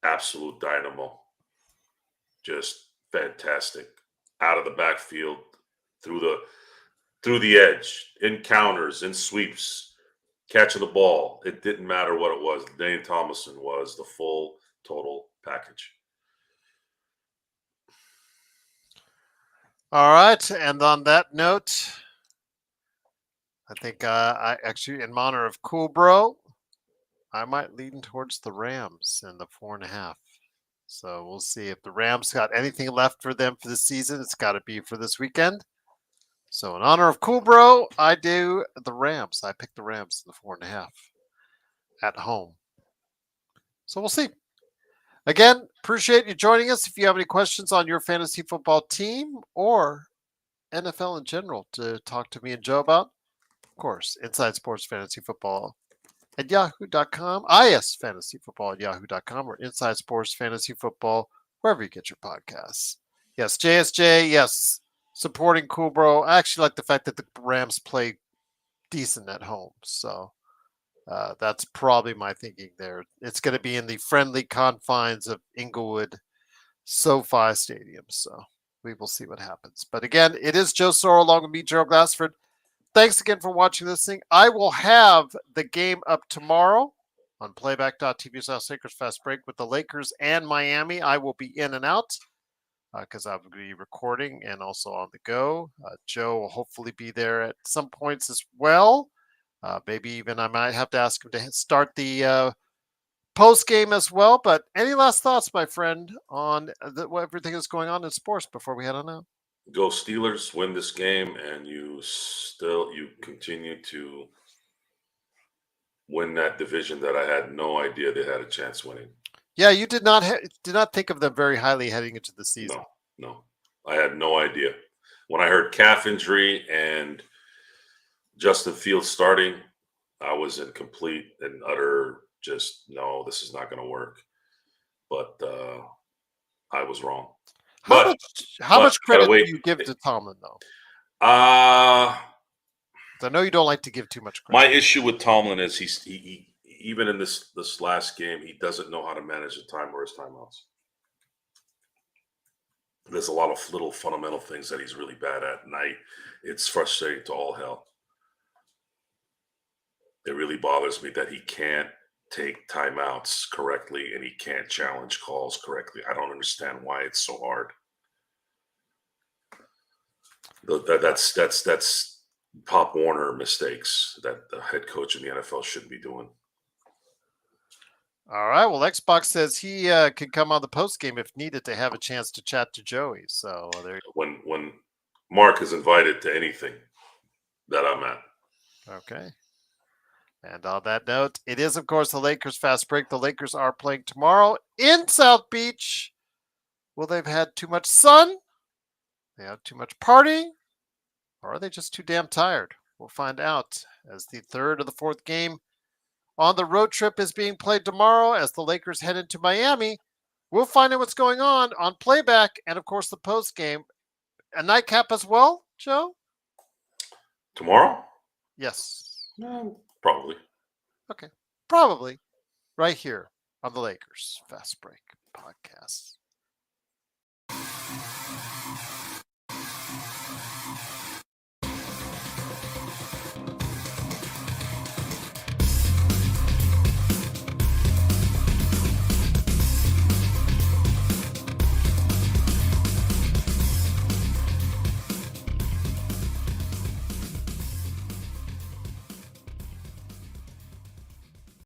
[SPEAKER 2] Absolute dynamo. Just fantastic. Out of the backfield, through the edge, in counters, in sweeps, catching the ball. It didn't matter what it was. Dane Tomlinson was the full total package.
[SPEAKER 1] all right. And on that note, I think I actually, in honor of Cool Bro, I might lean towards the Rams in the 4.5. So we'll see if the Rams got anything left for them for the season. It's got to be for this weekend. So in honor of Cool Bro, I do the Rams. I pick the Rams in the 4.5 at home. So we'll see. Again, appreciate you joining us. If you have any questions on your fantasy football team or NFL in general to talk to me and Joe about, of course, Inside Sports Fantasy Football at yahoo.com, IS Fantasy Football at yahoo.com, or Inside Sports Fantasy Football, wherever you get your podcasts. Yes, JSJ, yes, supporting Cool Bro. I actually like the fact that the Rams play decent at home. So that's probably my thinking there. It's going to be in the friendly confines of Inglewood SoFi Stadium. So we will see what happens. But again, it is Joe Soro along with me, Gerald Glassford. Thanks again for watching this thing. I will have the game up tomorrow on playback.tv/Lakers Fast Break with the Lakers and Miami. I will be in and out because I'm going to be recording and also on the go. Joe will hopefully be there at some points as well. Maybe even I might have to ask him to start the post game as well. But any last thoughts, my friend, on everything that's going on in sports before we head on out?
[SPEAKER 2] Go Steelers, win this game, and you continue to win that division that I had no idea they had a chance winning.
[SPEAKER 1] Yeah, you did not think of them very highly heading into the season.
[SPEAKER 2] No, I had no idea. When I heard calf injury and Justin Fields starting, I was in complete and utter just no, this is not going to work. But I was wrong.
[SPEAKER 1] How much credit
[SPEAKER 2] wait.
[SPEAKER 1] do you give to Tomlin, though?
[SPEAKER 2] Uh
[SPEAKER 1] I know you don't like to give too much
[SPEAKER 2] my
[SPEAKER 1] credit.
[SPEAKER 2] issue with Tomlin is he even in this last game, he doesn't know how to manage the time or his timeouts. There's a lot of little fundamental things that he's really bad at, and it's frustrating to all hell. It really bothers me that he can't take timeouts correctly and he can't challenge calls correctly. I don't understand why it's so hard. That's Pop Warner mistakes that the head coach in the NFL shouldn't be doing.
[SPEAKER 1] All right. Well, Xbox says he could come on the post game if needed to have a chance to chat to Joey. So there.
[SPEAKER 2] When Mark is invited to anything that I'm at.
[SPEAKER 1] Okay. And on that note, it is, of course, the Lakers fast break. The Lakers are playing tomorrow in South Beach. Will they have had too much sun? They have too much party? Or are they just too damn tired? We'll find out as the third of the fourth game on the road trip is being played tomorrow as the Lakers head into Miami. We'll find out what's going on playback and, of course, the post game. A nightcap as well, Joe?
[SPEAKER 2] Tomorrow?
[SPEAKER 1] Yes.
[SPEAKER 2] No, probably.
[SPEAKER 1] Okay. Probably. Right here on the Lakers Fast Break Podcast.